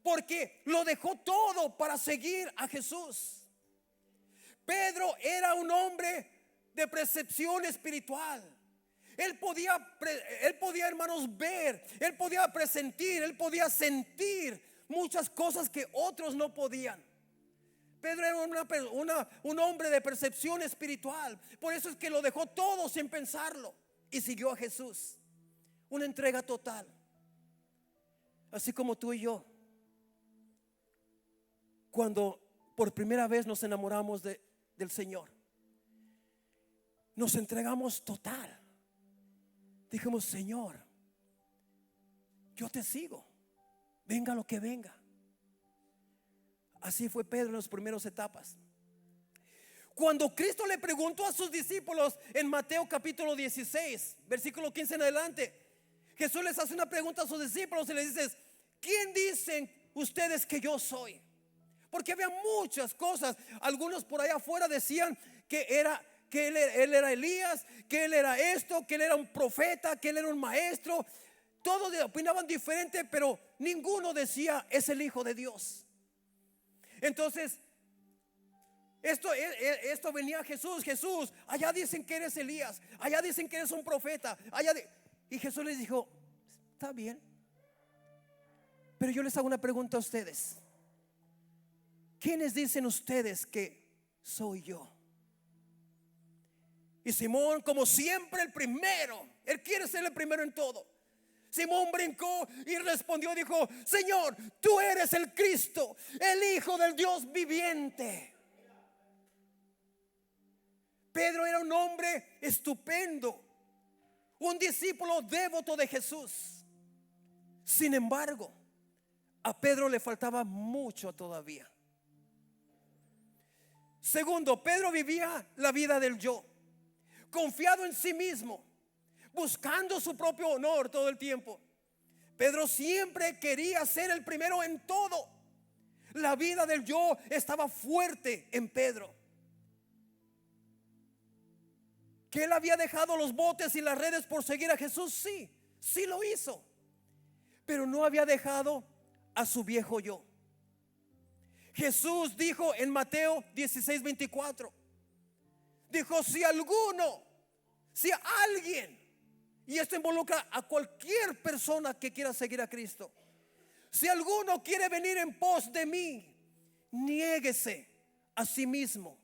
porque lo dejó todo para seguir a Jesús. Pedro era un hombre de percepción espiritual. Él podía, hermanos, ver, él podía presentir, él podía sentir muchas cosas que otros no podían. Pedro era un hombre de percepción espiritual. Por eso es que lo dejó todo sin pensarlo y siguió a Jesús. Una entrega total. Así como tú y yo, cuando por primera vez nos enamoramos del Señor, nos entregamos total. Dijimos, Señor, yo te sigo, venga lo que venga. Así fue Pedro en las primeras etapas. Cuando Cristo le preguntó a sus discípulos en Mateo capítulo 16, versículo 15 en adelante, Jesús les hace una pregunta a sus discípulos y les dice: ¿quién dicen ustedes que yo soy? Porque había muchas cosas. Algunos por allá afuera decían que él era Elías, que él era esto, que él era un profeta, que él era un maestro. Todos opinaban diferente, pero ninguno decía es el Hijo de Dios. Entonces esto venía a Jesús. Jesús, allá dicen que eres Elías, allá dicen que eres un profeta, y Jesús les dijo: está bien, pero yo les hago una pregunta a ustedes. ¿Quiénes dicen ustedes que soy yo? Y Simón, como siempre, el primero. Él quiere ser el primero en todo. Simón brincó y respondió, dijo: Señor, tú eres el Cristo, el Hijo del Dios viviente. Pedro era un hombre estupendo, un discípulo devoto de Jesús. Sin embargo, a Pedro le faltaba mucho todavía. Segundo, Pedro vivía la vida del yo, confiado en sí mismo, buscando su propio honor todo el tiempo. Pedro siempre quería ser el primero en todo. La vida del yo estaba fuerte en Pedro. Que él había dejado los botes y las redes por seguir a Jesús, sí, sí lo hizo. Pero no había dejado a su viejo yo. Jesús dijo en Mateo 16:24, dijo: si alguien, y esto involucra a cualquier persona que quiera seguir a Cristo, si alguno quiere venir en pos de mí, niéguese a sí mismo,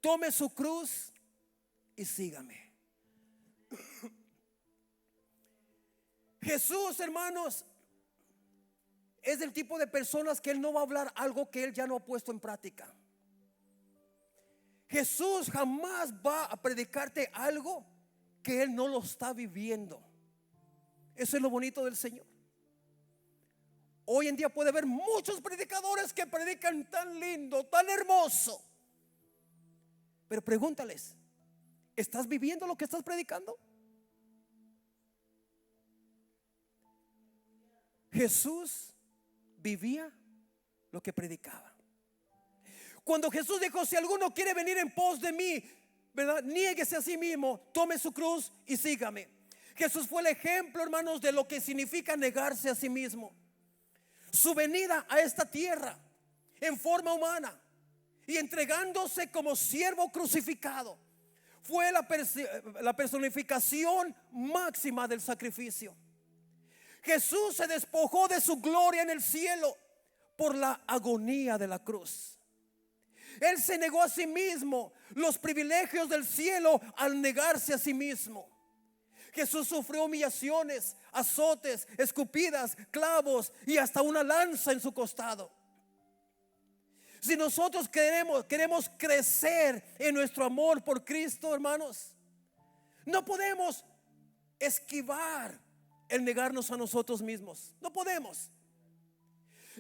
tome su cruz y sígame. Jesús, hermanos, es del tipo de personas que él no va a hablar algo que él ya no ha puesto en práctica. Jesús jamás va a predicarte algo que él no lo está viviendo. Eso es lo bonito del Señor. Hoy en día puede haber muchos predicadores que predican tan lindo, tan hermoso, pero pregúntales: ¿estás viviendo lo que estás predicando? Jesús vivía lo que predicaba. Cuando Jesús dijo: si alguno quiere venir en pos de mí, ¿verdad?, niéguese a sí mismo, tome su cruz y sígame. Jesús fue el ejemplo, hermanos, de lo que significa negarse a sí mismo. Su venida a esta tierra en forma humana y entregándose como siervo crucificado fue la personificación máxima del sacrificio. Jesús se despojó de su gloria en el cielo por la agonía de la cruz. Él se negó a sí mismo los privilegios del cielo al negarse a sí mismo. Jesús sufrió humillaciones, azotes, escupidas, clavos y hasta una lanza en su costado. Si nosotros queremos crecer en nuestro amor por Cristo, hermanos, no podemos esquivar el negarnos a nosotros mismos. No podemos.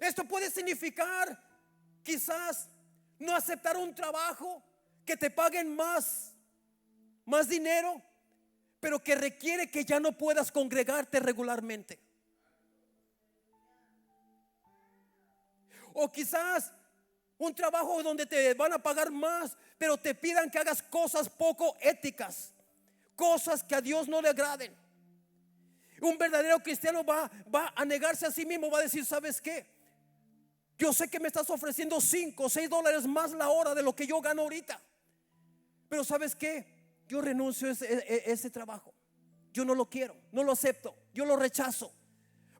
Esto puede significar quizás no aceptar un trabajo que te paguen más dinero, pero que requiere que ya no puedas congregarte regularmente. O quizás un trabajo donde te van a pagar más, pero te pidan que hagas cosas poco éticas, cosas que a Dios no le agraden. Un verdadero cristiano va a negarse a sí mismo, va a decir: ¿sabes qué? Yo sé que me estás ofreciendo $5 o $6 más la hora de lo que yo gano ahorita, pero ¿sabes qué? Yo renuncio a ese trabajo. Yo no lo quiero, no lo acepto, yo lo rechazo.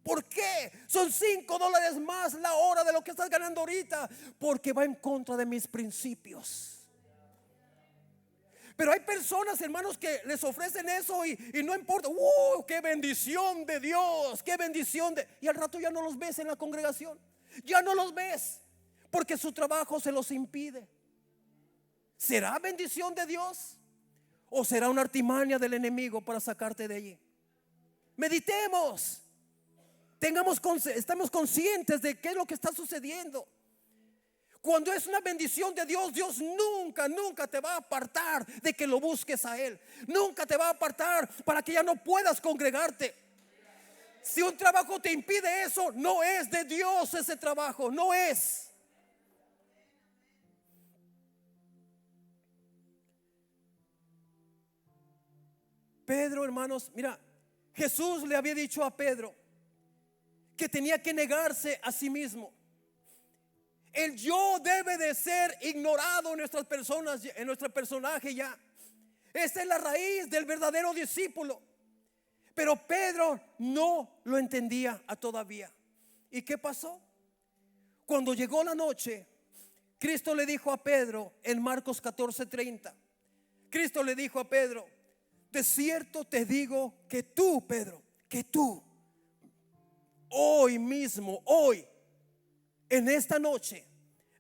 ¿Por qué? Son $5 más la hora de lo que estás ganando ahorita, porque va en contra de mis principios. Pero hay personas, hermanos, que les ofrecen eso y no importa. ¡Qué bendición de Dios! ¡Qué bendición Y al rato ya no los ves en la congregación. Ya no los ves porque su trabajo se los impide. ¿Será bendición de Dios o será una artimaña del enemigo para sacarte de allí? Meditemos. Estamos conscientes de qué es lo que está sucediendo. Cuando es una bendición de Dios, Dios nunca te va a apartar de que lo busques a Él. Nunca te va a apartar para que ya no puedas congregarte. Si un trabajo te impide eso, no es de Dios ese trabajo, no es. Pedro, hermanos, mira, Jesús le había dicho a Pedro que tenía que negarse a sí mismo. El yo debe de ser ignorado en nuestras personas, en nuestro personaje ya. Esa es la raíz del verdadero discípulo. Pero Pedro no lo entendía todavía. ¿Y qué pasó? Cuando llegó la noche, Cristo le dijo a Pedro en Marcos 14:30. Cristo le dijo a Pedro: de cierto te digo que tú, Pedro, que tú, hoy mismo, hoy, en esta noche,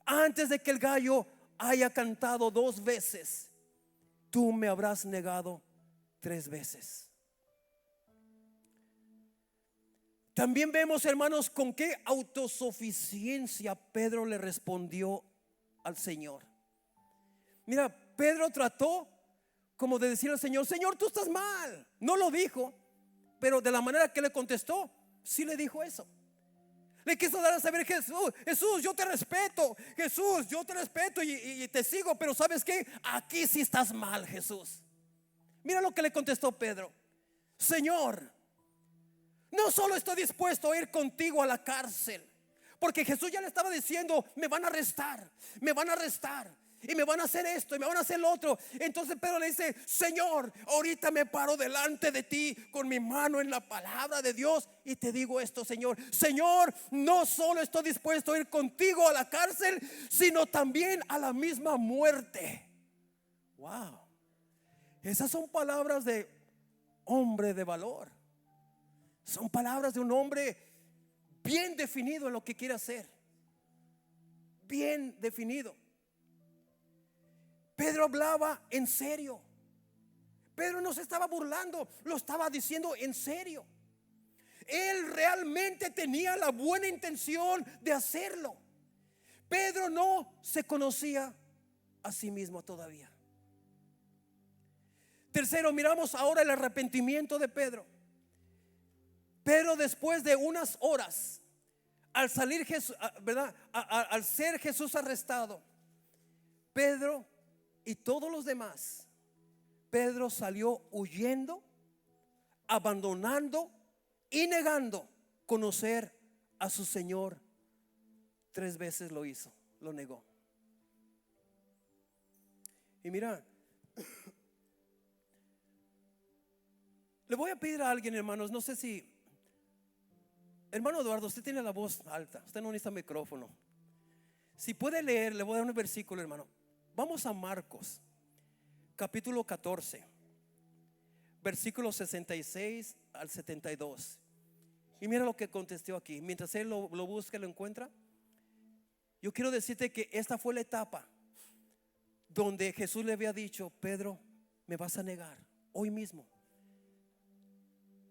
antes de que el gallo haya cantado 2 veces, tú me habrás negado 3 veces. También vemos, hermanos, con qué autosuficiencia Pedro le respondió al Señor. Mira, Pedro trató como de decirle al Señor: Señor, tú estás mal. No lo dijo, pero de la manera que le contestó, sí le dijo eso. Le quiso dar a saber: Jesús, yo te respeto. Jesús, yo te respeto y te sigo, pero ¿sabes qué? Aquí sí estás mal, Jesús. Mira lo que le contestó Pedro: Señor, no solo estoy dispuesto a ir contigo a la cárcel, porque Jesús ya le estaba diciendo: me van a arrestar, me van a arrestar, y me van a hacer esto y me van a hacer lo otro. Entonces Pedro le dice: Señor, ahorita me paro delante de ti con mi mano en la palabra de Dios y te digo esto, Señor. Señor, no solo estoy dispuesto a ir contigo a la cárcel, sino también a la misma muerte. Wow. Esas son palabras de hombre de valor. Son palabras de un hombre bien definido en lo que quiere hacer. Bien definido. Pedro hablaba en serio. Pedro no se estaba burlando, lo estaba diciendo en serio. Él realmente tenía la buena intención de hacerlo. Pedro no se conocía a sí mismo todavía. Tercero, miramos ahora el arrepentimiento de Pedro. Pero después de unas horas, al salir Jesús, ¿verdad? Al ser Jesús arrestado, Pedro y todos los demás, Pedro salió huyendo, abandonando y negando conocer a su Señor. 3 veces lo hizo, lo negó. Y mira, le voy a pedir a alguien, hermanos, no sé si, hermano Eduardo, usted tiene la voz alta, usted no necesita micrófono. Si puede leer, le voy a dar un versículo, hermano. Vamos a Marcos, capítulo 14, versículos 66 al 72. Y mira lo que contestó aquí. Mientras él lo busca, lo encuentra. Yo quiero decirte que esta fue la etapa donde Jesús le había dicho: Pedro, me vas a negar hoy mismo.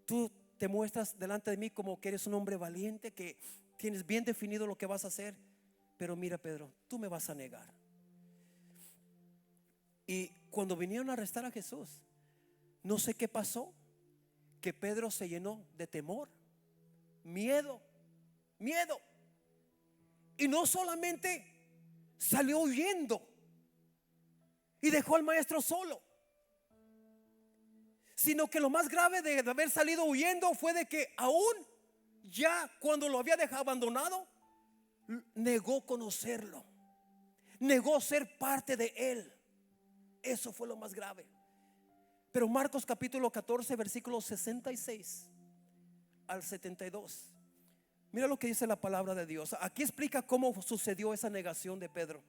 Tú te muestras delante de mí como que eres un hombre valiente, que tienes bien definido lo que vas a hacer, pero mira, Pedro, tú me vas a negar. Y cuando vinieron a arrestar a Jesús, no sé qué pasó, que Pedro se llenó de temor, miedo. Y no solamente salió huyendo y dejó al maestro solo, sino que lo más grave de haber salido huyendo fue de que aún ya cuando lo había dejado abandonado, negó conocerlo, negó ser parte de él. Eso fue lo más grave. Pero Marcos capítulo 14, versículos 66 al 72. Mira lo que dice la palabra de Dios. Aquí explica cómo sucedió esa negación de Pedro.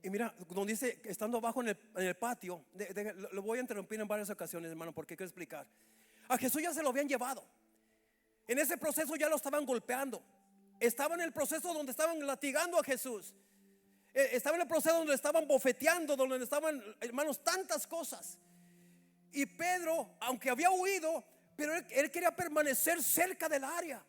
Y mira, donde dice estando abajo en el patio, lo voy a interrumpir en varias ocasiones, hermano, porque quiero explicar. A Jesús ya se lo habían llevado. En ese proceso ya lo estaban golpeando. Estaba en el proceso donde estaban latigando a Jesús. Estaba en el proceso donde estaban bofeteando, donde estaban, hermanos, tantas cosas. Y Pedro, aunque había huido, pero él quería permanecer cerca del área,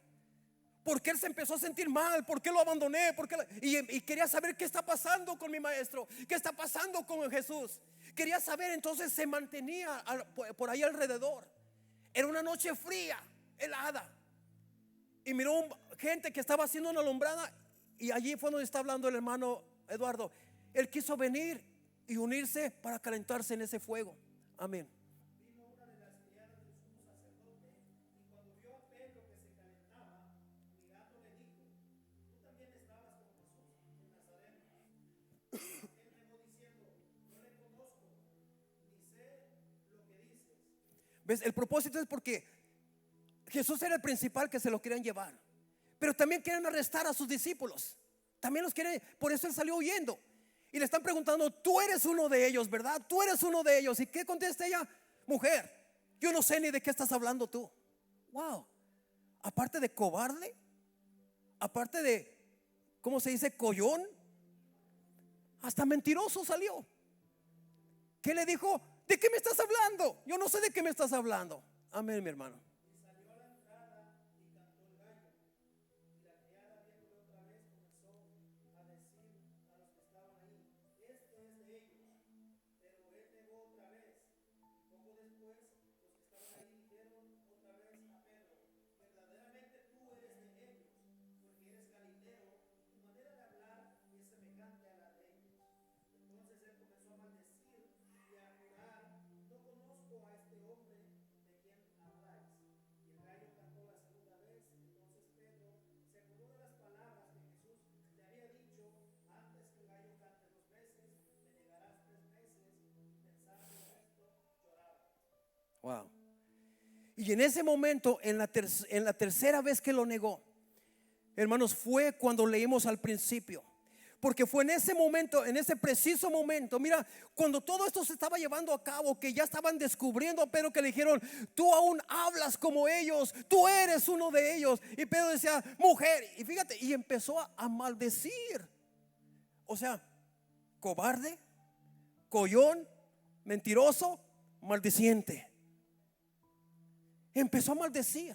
porque él se empezó a sentir mal. ¿Por qué lo abandoné? Y quería saber qué está pasando con mi maestro, qué está pasando con Jesús. Quería saber, entonces se mantenía por ahí alrededor. Era una noche fría, helada, y miró gente que estaba haciendo una alumbrada. Y allí fue donde está hablando el hermano Eduardo. Él quiso venir y unirse para calentarse en ese fuego. Amén. ¿Ves? El propósito es porque Jesús era el principal que se lo querían llevar, pero también quieren arrestar a sus discípulos. También los quieren, por eso él salió huyendo. Y le están preguntando: tú eres uno de ellos, ¿verdad? Tú eres uno de ellos. ¿Y qué contesta ella? Mujer, yo no sé ni de qué estás hablando tú. Wow. Aparte de cobarde, aparte de, ¿cómo se dice? Collón, hasta mentiroso salió. ¿Qué le dijo? ¿De qué me estás hablando? Yo no sé de qué me estás hablando. Amén, mi hermano. Wow. Y en ese momento, en la tercera vez que lo negó, hermanos, fue cuando leímos al principio. Porque fue en ese momento, en ese preciso momento, mira, cuando todo esto se estaba llevando a cabo, que ya estaban descubriendo a Pedro, que le dijeron: tú aún hablas como ellos, tú eres uno de ellos. Y Pedro decía: mujer, y fíjate, y empezó a maldecir. O sea, cobarde, collón, mentiroso, maldiciente. Empezó a maldecir.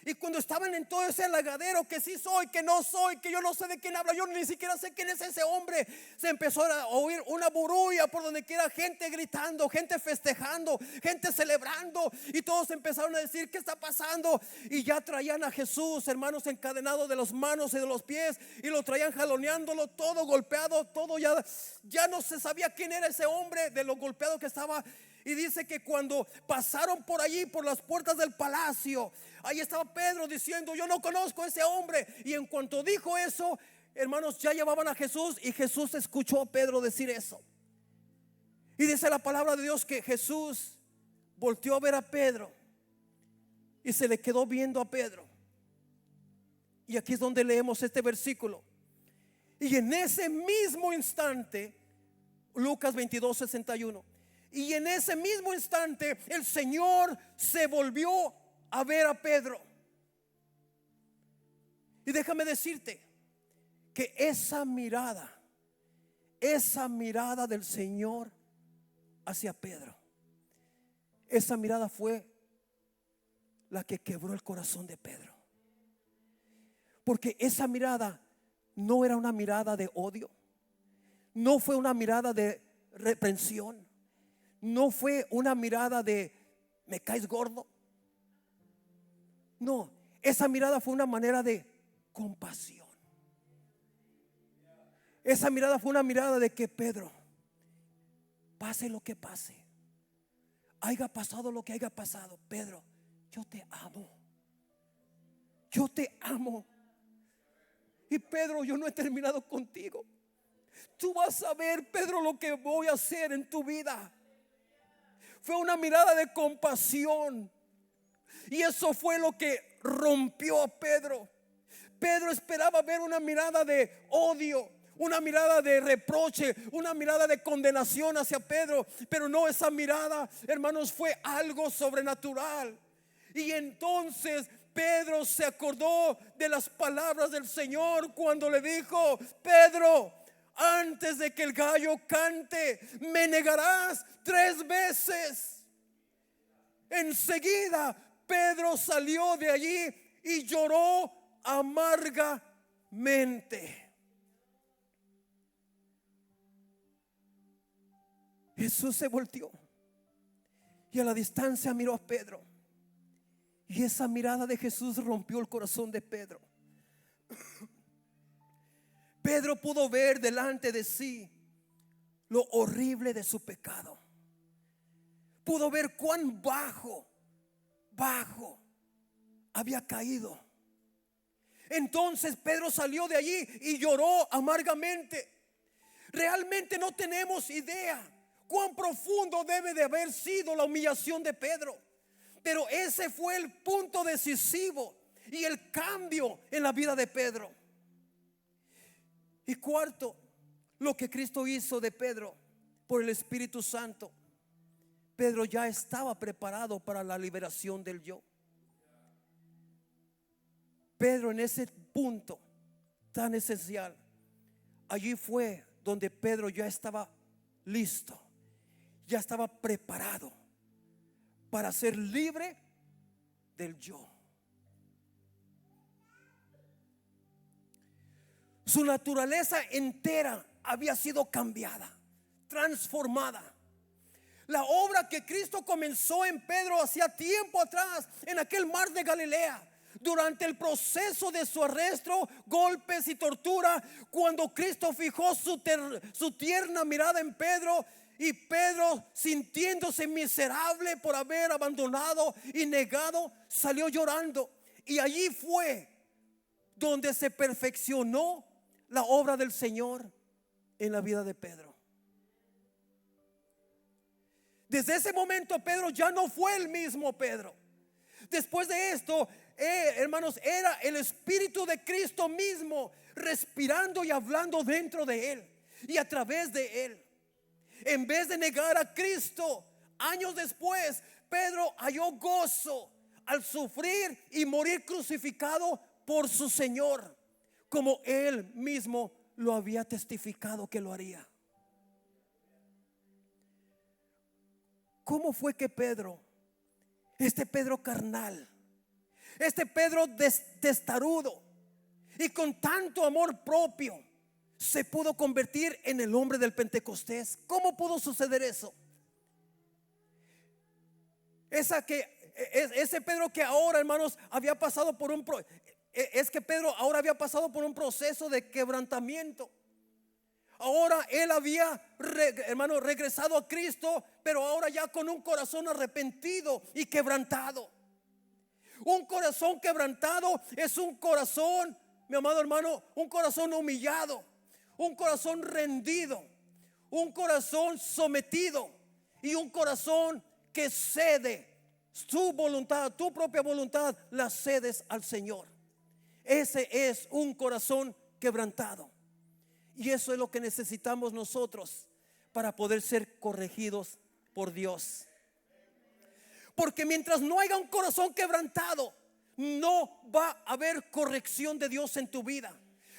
Y cuando estaban en todo ese halagadero, que sí soy, que no soy, que yo no sé de quién habla, yo ni siquiera sé quién es ese hombre, se empezó a oír una burulla por donde quiera, gente gritando, gente festejando, gente celebrando. Y todos empezaron a decir: ¿qué está pasando? Y ya traían a Jesús, hermanos, encadenado de las manos y de los pies, y lo traían jaloneándolo, todo golpeado, todo ya no se sabía quién era ese hombre, de lo golpeado que estaba. Y dice que cuando pasaron por allí, por las puertas del palacio, ahí estaba Pedro diciendo: yo no conozco a ese hombre. Y en cuanto dijo eso, hermanos, ya llevaban a Jesús, y Jesús escuchó a Pedro decir eso. Y dice la palabra de Dios que Jesús volteó a ver a Pedro y se le quedó viendo a Pedro. Y aquí es donde leemos este versículo. Y en ese mismo instante, Lucas 22:61, y en ese mismo instante el Señor se volvió a ver a Pedro. Y déjame decirte que esa mirada del Señor hacia Pedro, esa mirada fue la que quebró el corazón de Pedro. Porque esa mirada no era una mirada de odio, no fue una mirada de reprensión, no fue una mirada de me caes gordo. No, esa mirada fue una manera de compasión. Esa mirada fue una mirada de que: Pedro, pase lo que pase, haya pasado lo que haya pasado, Pedro, yo te amo. Yo te amo. Y Pedro, yo no he terminado contigo. Tú vas a ver, Pedro, lo que voy a hacer en tu vida. Fue una mirada de compasión. Y eso fue lo que rompió a Pedro. Pedro esperaba ver una mirada de odio, una mirada de reproche, una mirada de condenación hacia Pedro. Pero no, esa mirada, hermanos, fue algo sobrenatural. Y entonces Pedro se acordó de las palabras del Señor cuando le dijo: Pedro, antes de que el gallo cante, me negarás 3 veces. Enseguida Pedro salió de allí y lloró amargamente. Jesús se volteó y a la distancia miró a Pedro. Y esa mirada de Jesús rompió el corazón de Pedro. Pedro pudo ver delante de sí lo horrible de su pecado. Pudo ver cuán bajo había caído. Entonces Pedro salió de allí y lloró amargamente. Realmente no tenemos idea cuán profundo debe de haber sido la humillación de Pedro, pero ese fue el punto decisivo y el cambio en la vida de Pedro. Y cuarto, lo que Cristo hizo de Pedro por el Espíritu Santo. Pedro ya estaba preparado para la liberación del yo. Pedro, en ese punto tan esencial, allí fue donde Pedro ya estaba listo, ya estaba preparado para ser libre del yo. Su naturaleza entera había sido cambiada, transformada. La obra que Cristo comenzó en Pedro hacía tiempo atrás, en aquel mar de Galilea, durante el proceso de su arresto, golpes y tortura, cuando Cristo fijó su tierna mirada en Pedro, y Pedro, sintiéndose miserable por haber abandonado y negado, salió llorando. Y allí fue donde se perfeccionó la obra del Señor en la vida de Pedro. Desde ese momento Pedro ya no fue el mismo Pedro. Después de esto, hermanos, era el Espíritu de Cristo mismo respirando y hablando dentro de él y a través de él. En vez de negar a Cristo, años después, Pedro halló gozo al sufrir y morir crucificado por su Señor, como él mismo lo había testificado que lo haría. ¿Cómo fue que Pedro, este Pedro carnal, este Pedro testarudo y con tanto amor propio, se pudo convertir en el hombre del Pentecostés? ¿Cómo pudo suceder eso? Ese Pedro que ahora, hermanos, había pasado por Pedro ahora había pasado por un proceso de quebrantamiento. Ahora él había, hermano, regresado a Cristo, pero ahora ya con un corazón arrepentido y quebrantado. Un corazón quebrantado es un corazón, mi amado hermano, un corazón humillado, un corazón rendido, un corazón sometido y un corazón que cede su voluntad, tu propia voluntad, la cedes al Señor. Ese es un corazón quebrantado. Y eso es lo que necesitamos nosotros para poder ser corregidos por Dios. Porque mientras no haya un corazón quebrantado, no va a haber corrección de Dios en tu vida.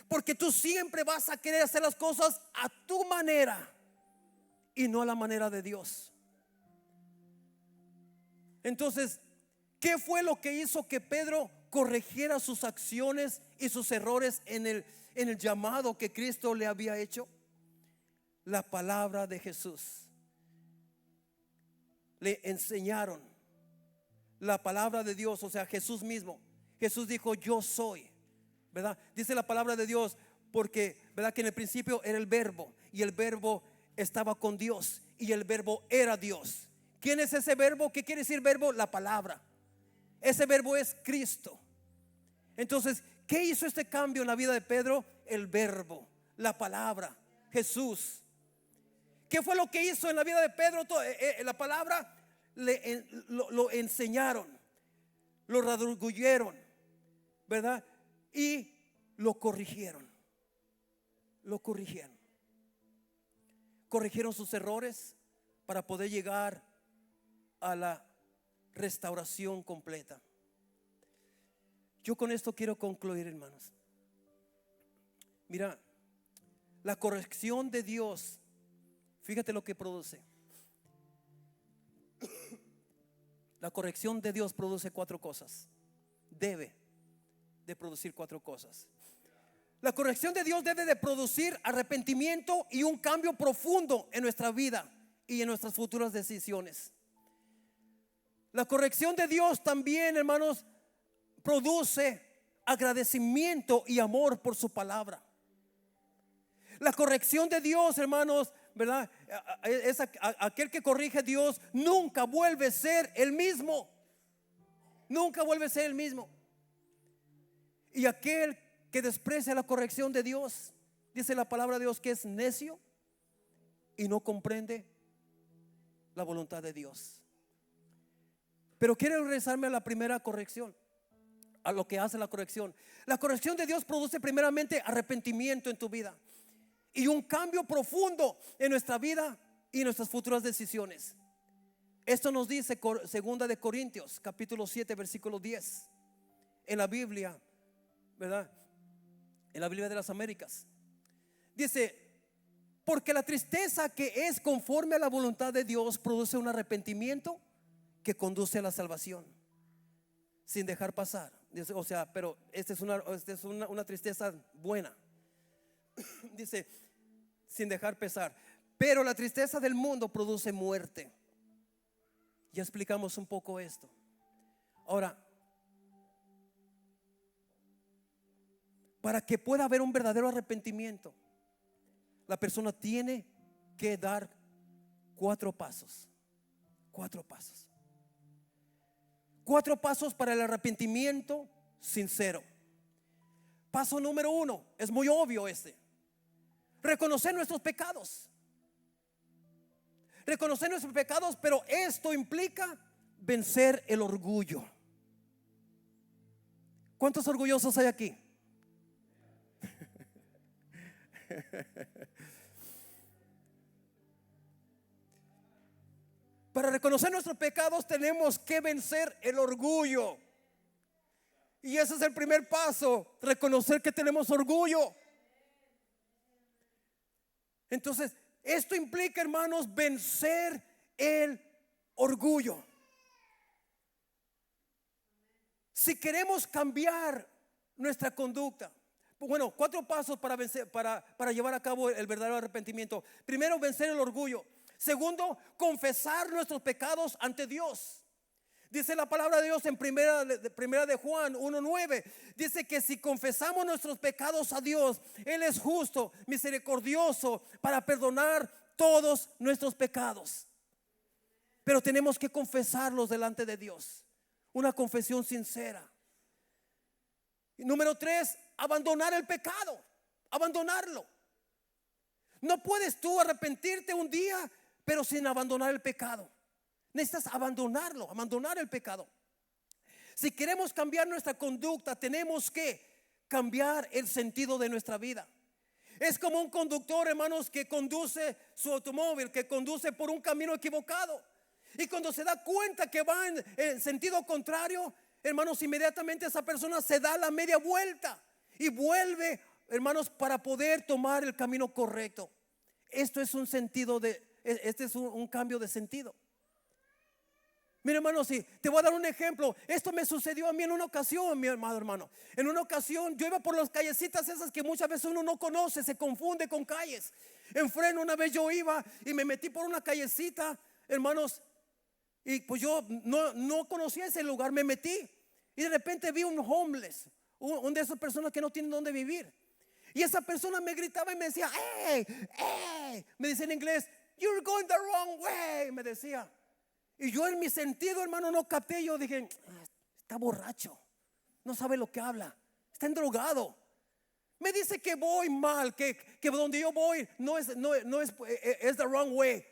Porque tú siempre vas a querer hacer las cosas a tu manera y no a la manera de Dios. Entonces, ¿qué fue lo que hizo que Pedro corrigiera sus acciones y sus errores en el llamado que Cristo le había hecho? La palabra de Jesús. Le enseñaron la palabra de Dios, o sea, Jesús mismo. Jesús dijo: yo soy, ¿verdad? Dice la palabra de Dios porque, ¿verdad?, que en el principio era el verbo y el verbo estaba con Dios y el verbo era Dios. ¿Quién es ese verbo? ¿Qué quiere decir verbo? La palabra. Ese verbo es Cristo. Entonces, ¿qué hizo este cambio en la vida de Pedro? El verbo, la palabra, Jesús. ¿Qué fue lo que hizo en la vida de Pedro? La palabra lo enseñaron, lo redarguyeron, ¿verdad? Y lo corrigieron. Lo corrigieron. Corrigieron sus errores para poder llegar a la restauración completa. Yo con esto quiero concluir, hermanos. Mira, la corrección de Dios, fíjate lo que produce. La corrección de Dios produce 4 cosas. Debe de producir 4 cosas. La corrección de Dios debe de producir arrepentimiento y un cambio profundo en nuestra vida y en nuestras futuras decisiones. La corrección de Dios también, hermanos, produce agradecimiento y amor por su palabra. La corrección de Dios, hermanos, ¿verdad?, es aquel que corrige a Dios nunca vuelve a ser el mismo. Nunca vuelve a ser el mismo. Y aquel que desprecia la corrección de Dios, dice la palabra de Dios que es necio y no comprende la voluntad de Dios. Pero quiero regresarme a la primera corrección, a lo que hace la corrección. La corrección de Dios produce primeramente arrepentimiento en tu vida y un cambio profundo en nuestra vida y nuestras futuras decisiones. Esto nos dice Segunda de Corintios capítulo 7 versículo 10 en la Biblia, ¿verdad?, en la Biblia de las Américas. Dice: porque la tristeza que es conforme a la voluntad de Dios produce un arrepentimiento que conduce a la salvación sin dejar pasar. Dice, o sea, pero esta es una tristeza buena. Dice, sin dejar pesar. Pero la tristeza del mundo produce muerte. Ya explicamos un poco esto. Ahora, para que pueda haber un verdadero arrepentimiento, la persona tiene que dar 4 pasos. 4 pasos. 4 pasos para el arrepentimiento sincero. Paso número 1, es muy obvio este: reconocer nuestros pecados. reconocer nuestros pecados, pero esto implica vencer el orgullo. ¿Cuántos orgullosos hay aquí? Para reconocer nuestros pecados tenemos que vencer el orgullo. Y ese es el primer paso, reconocer que tenemos orgullo. Entonces, esto implica, hermanos, vencer el orgullo. Si queremos cambiar nuestra conducta, bueno, 4 pasos para vencer, para llevar a cabo el verdadero arrepentimiento. Primero, vencer el orgullo. Segundo, confesar nuestros pecados ante Dios. Dice la palabra de Dios en primera de Juan 1:9. Dice que si confesamos nuestros pecados a Dios, Él es justo, misericordioso para perdonar todos nuestros pecados. Pero tenemos que confesarlos delante de Dios. Una confesión sincera. Y número 3, abandonar el pecado. Abandonarlo. No puedes tú arrepentirte un día pero sin abandonar el pecado. Necesitas abandonarlo, abandonar el pecado. Si queremos cambiar nuestra conducta, tenemos que cambiar el sentido de nuestra vida. Es como un conductor, hermanos, que conduce su automóvil, que conduce por un camino equivocado. Y cuando se da cuenta que va en sentido contrario, hermanos, inmediatamente esa persona se da la media vuelta y vuelve, hermanos, para poder tomar el camino correcto. Esto es un cambio de sentido. Mira, hermano, sí, te voy a dar un ejemplo. Esto me sucedió a mí en una ocasión, mi amado hermano. En una ocasión yo iba por las callecitas esas que muchas veces uno no conoce, se confunde con calles. En Freno una vez yo iba y me metí por una callecita, hermanos, y pues yo no conocía ese lugar, me metí y de repente vi un homeless, un de esas personas que no tienen dónde vivir. Y esa persona me gritaba y me decía, hey, hey, me dice en inglés, you're going the wrong way, me decía. Y yo en mi sentido, hermano, no capté. Yo dije, está borracho, no sabe lo que habla, está endrogado. Me dice que voy mal, que donde yo voy no es the wrong way.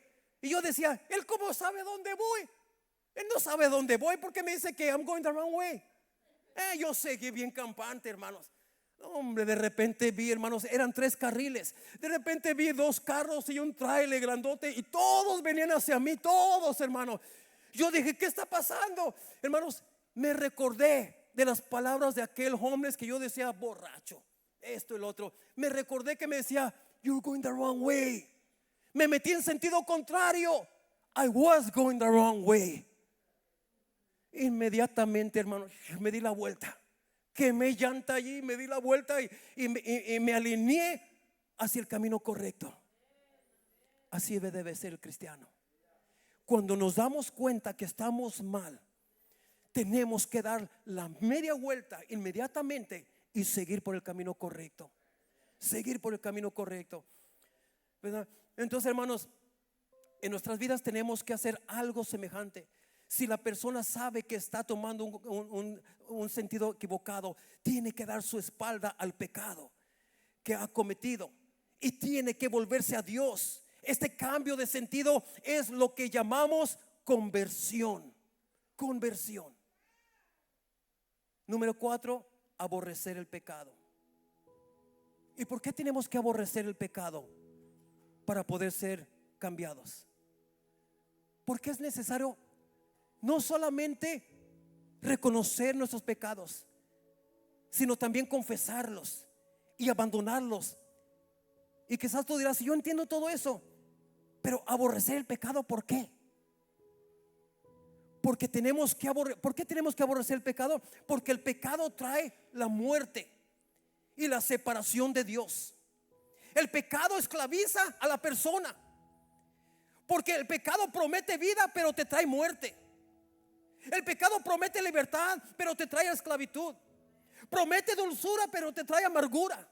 Y yo decía, ¿él cómo sabe dónde voy? Él no sabe dónde voy porque me dice que I'm going the wrong way. Yo seguí bien campante, hermanos. Hombre, de repente vi, hermanos, eran 3 carriles. De repente vi 2 carros y un trailer grandote y todos venían hacia mí, todos, hermanos. Yo dije, ¿qué está pasando? Hermanos, me recordé de las palabras de aquel homeless que yo decía, borracho, esto y lo otro. Me recordé que me decía, you're going the wrong way. Me metí en sentido contrario. I was going the wrong way. Inmediatamente, hermanos, me di la vuelta. Quemé llanta allí, me di la vuelta y me alineé hacia el camino correcto. Así debe ser el cristiano. Cuando nos damos cuenta que estamos mal, tenemos que dar la media vuelta inmediatamente y seguir por el camino correcto. Seguir por el camino correcto, ¿verdad? Entonces, hermanos, en nuestras vidas tenemos que hacer algo semejante. Si la persona sabe que está tomando un sentido equivocado, tiene que dar su espalda al pecado que ha cometido y tiene que volverse a Dios. Este cambio de sentido es lo que llamamos conversión. Conversión. Número 4, aborrecer el pecado. ¿Y por qué tenemos que aborrecer el pecado para poder ser cambiados? Porque es necesario no solamente reconocer nuestros pecados, sino también confesarlos y abandonarlos. Y quizás tú dirás, yo entiendo todo eso, pero aborrecer el pecado, ¿por qué? Porque ¿por qué tenemos que aborrecer el pecado? Porque el pecado trae la muerte y la separación de Dios. El pecado esclaviza a la persona, porque el pecado promete vida, pero te trae muerte. El pecado promete libertad, pero te trae esclavitud. Promete dulzura, pero te trae amargura.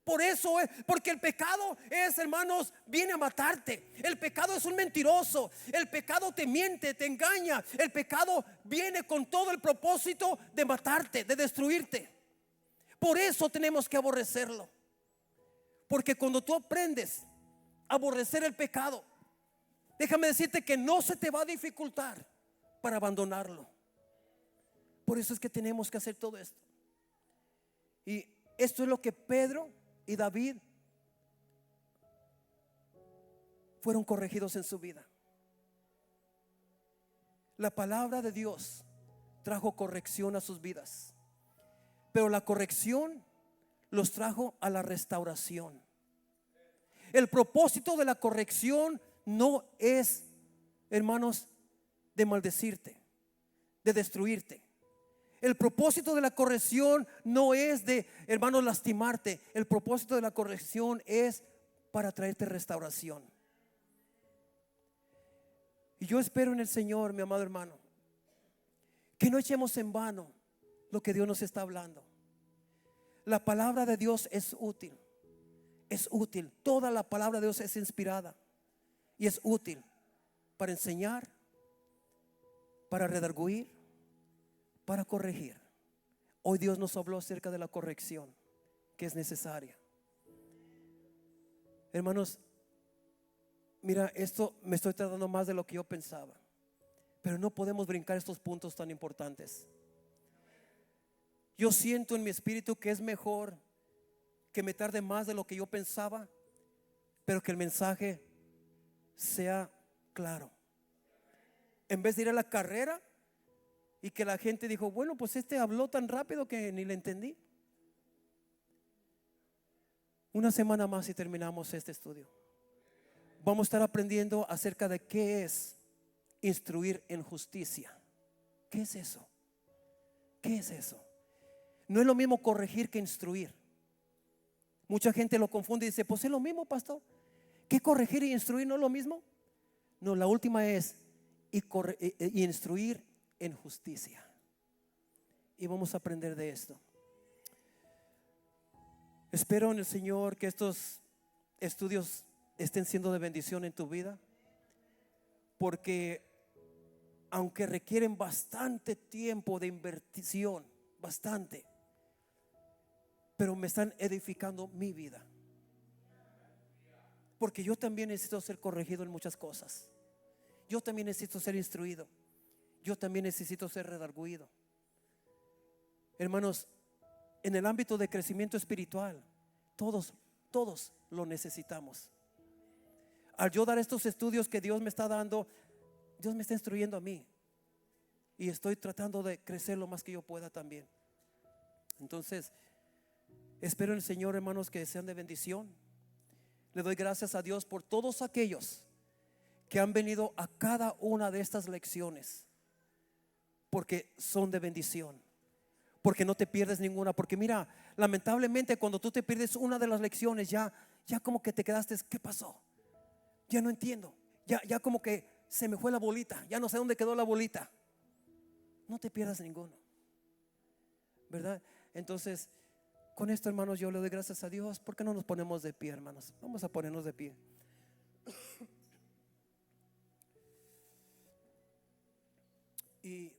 Por eso porque el pecado es, hermanos, viene a matarte. El pecado es un mentiroso. El pecado te miente, te engaña. El pecado viene con todo el propósito de matarte, de destruirte. Por eso tenemos que aborrecerlo. Porque cuando tú aprendes a aborrecer el pecado, déjame decirte que no se te va a dificultar para abandonarlo. Por eso es que tenemos que hacer todo esto. Y esto es lo que Pedro y David fueron corregidos en su vida. La palabra de Dios trajo corrección a sus vidas, pero la corrección los trajo a la restauración. El propósito de la corrección no es, hermanos, de maldecirte, de destruirte. El propósito de la corrección no es de, hermanos, lastimarte. El propósito de la corrección es para traerte restauración. Y yo espero en el Señor, mi amado hermano, que no echemos en vano lo que Dios nos está hablando. La palabra de Dios es útil. Es útil. Toda la palabra de Dios es inspirada y es útil para enseñar, para redarguir, para corregir. Hoy Dios nos habló acerca de la corrección que es necesaria. Hermanos, mira, esto me estoy tratando más de lo que yo pensaba, pero no podemos brincar estos puntos tan importantes. Yo siento en mi espíritu que es mejor que me tarde más de lo que yo pensaba, pero que el mensaje sea claro. En vez de ir a la carrera y que la gente dijo, bueno, pues este habló tan rápido que ni le entendí. Una semana más y terminamos este estudio. Vamos a estar aprendiendo acerca de qué es instruir en justicia. ¿Qué es eso? ¿Qué es eso? No es lo mismo corregir que instruir. Mucha gente lo confunde y dice, pues es lo mismo, pastor. ¿Qué corregir y instruir no es lo mismo? No, la última es y instruir en justicia. Y vamos a aprender de esto. Espero en el Señor que estos estudios estén siendo de bendición en tu vida, porque aunque requieren bastante tiempo de inversión, bastante, pero me están edificando mi vida, porque yo también necesito ser corregido en muchas cosas. Yo también necesito ser instruido. Yo también necesito ser redarguido. Hermanos, en el ámbito de crecimiento espiritual, todos lo necesitamos. Al yo dar estos estudios que Dios me está dando, Dios me está instruyendo a mí, y estoy tratando de crecer lo más que yo pueda también. Entonces, espero en el Señor, hermanos, que sean de bendición. Le doy gracias a Dios por todos aquellos que han venido a cada una de estas lecciones, porque son de bendición, porque no te pierdes ninguna. Porque mira, lamentablemente cuando tú te pierdes una de las lecciones, ya como que te quedaste, ¿qué pasó? Ya no entiendo, ya como que se me fue la bolita, ya no sé dónde quedó la bolita. No te pierdas ninguno, ¿verdad? Entonces, con esto, hermanos, yo le doy gracias a Dios. ¿Por qué no nos ponemos de pie, hermanos? Vamos a ponernos de pie. Y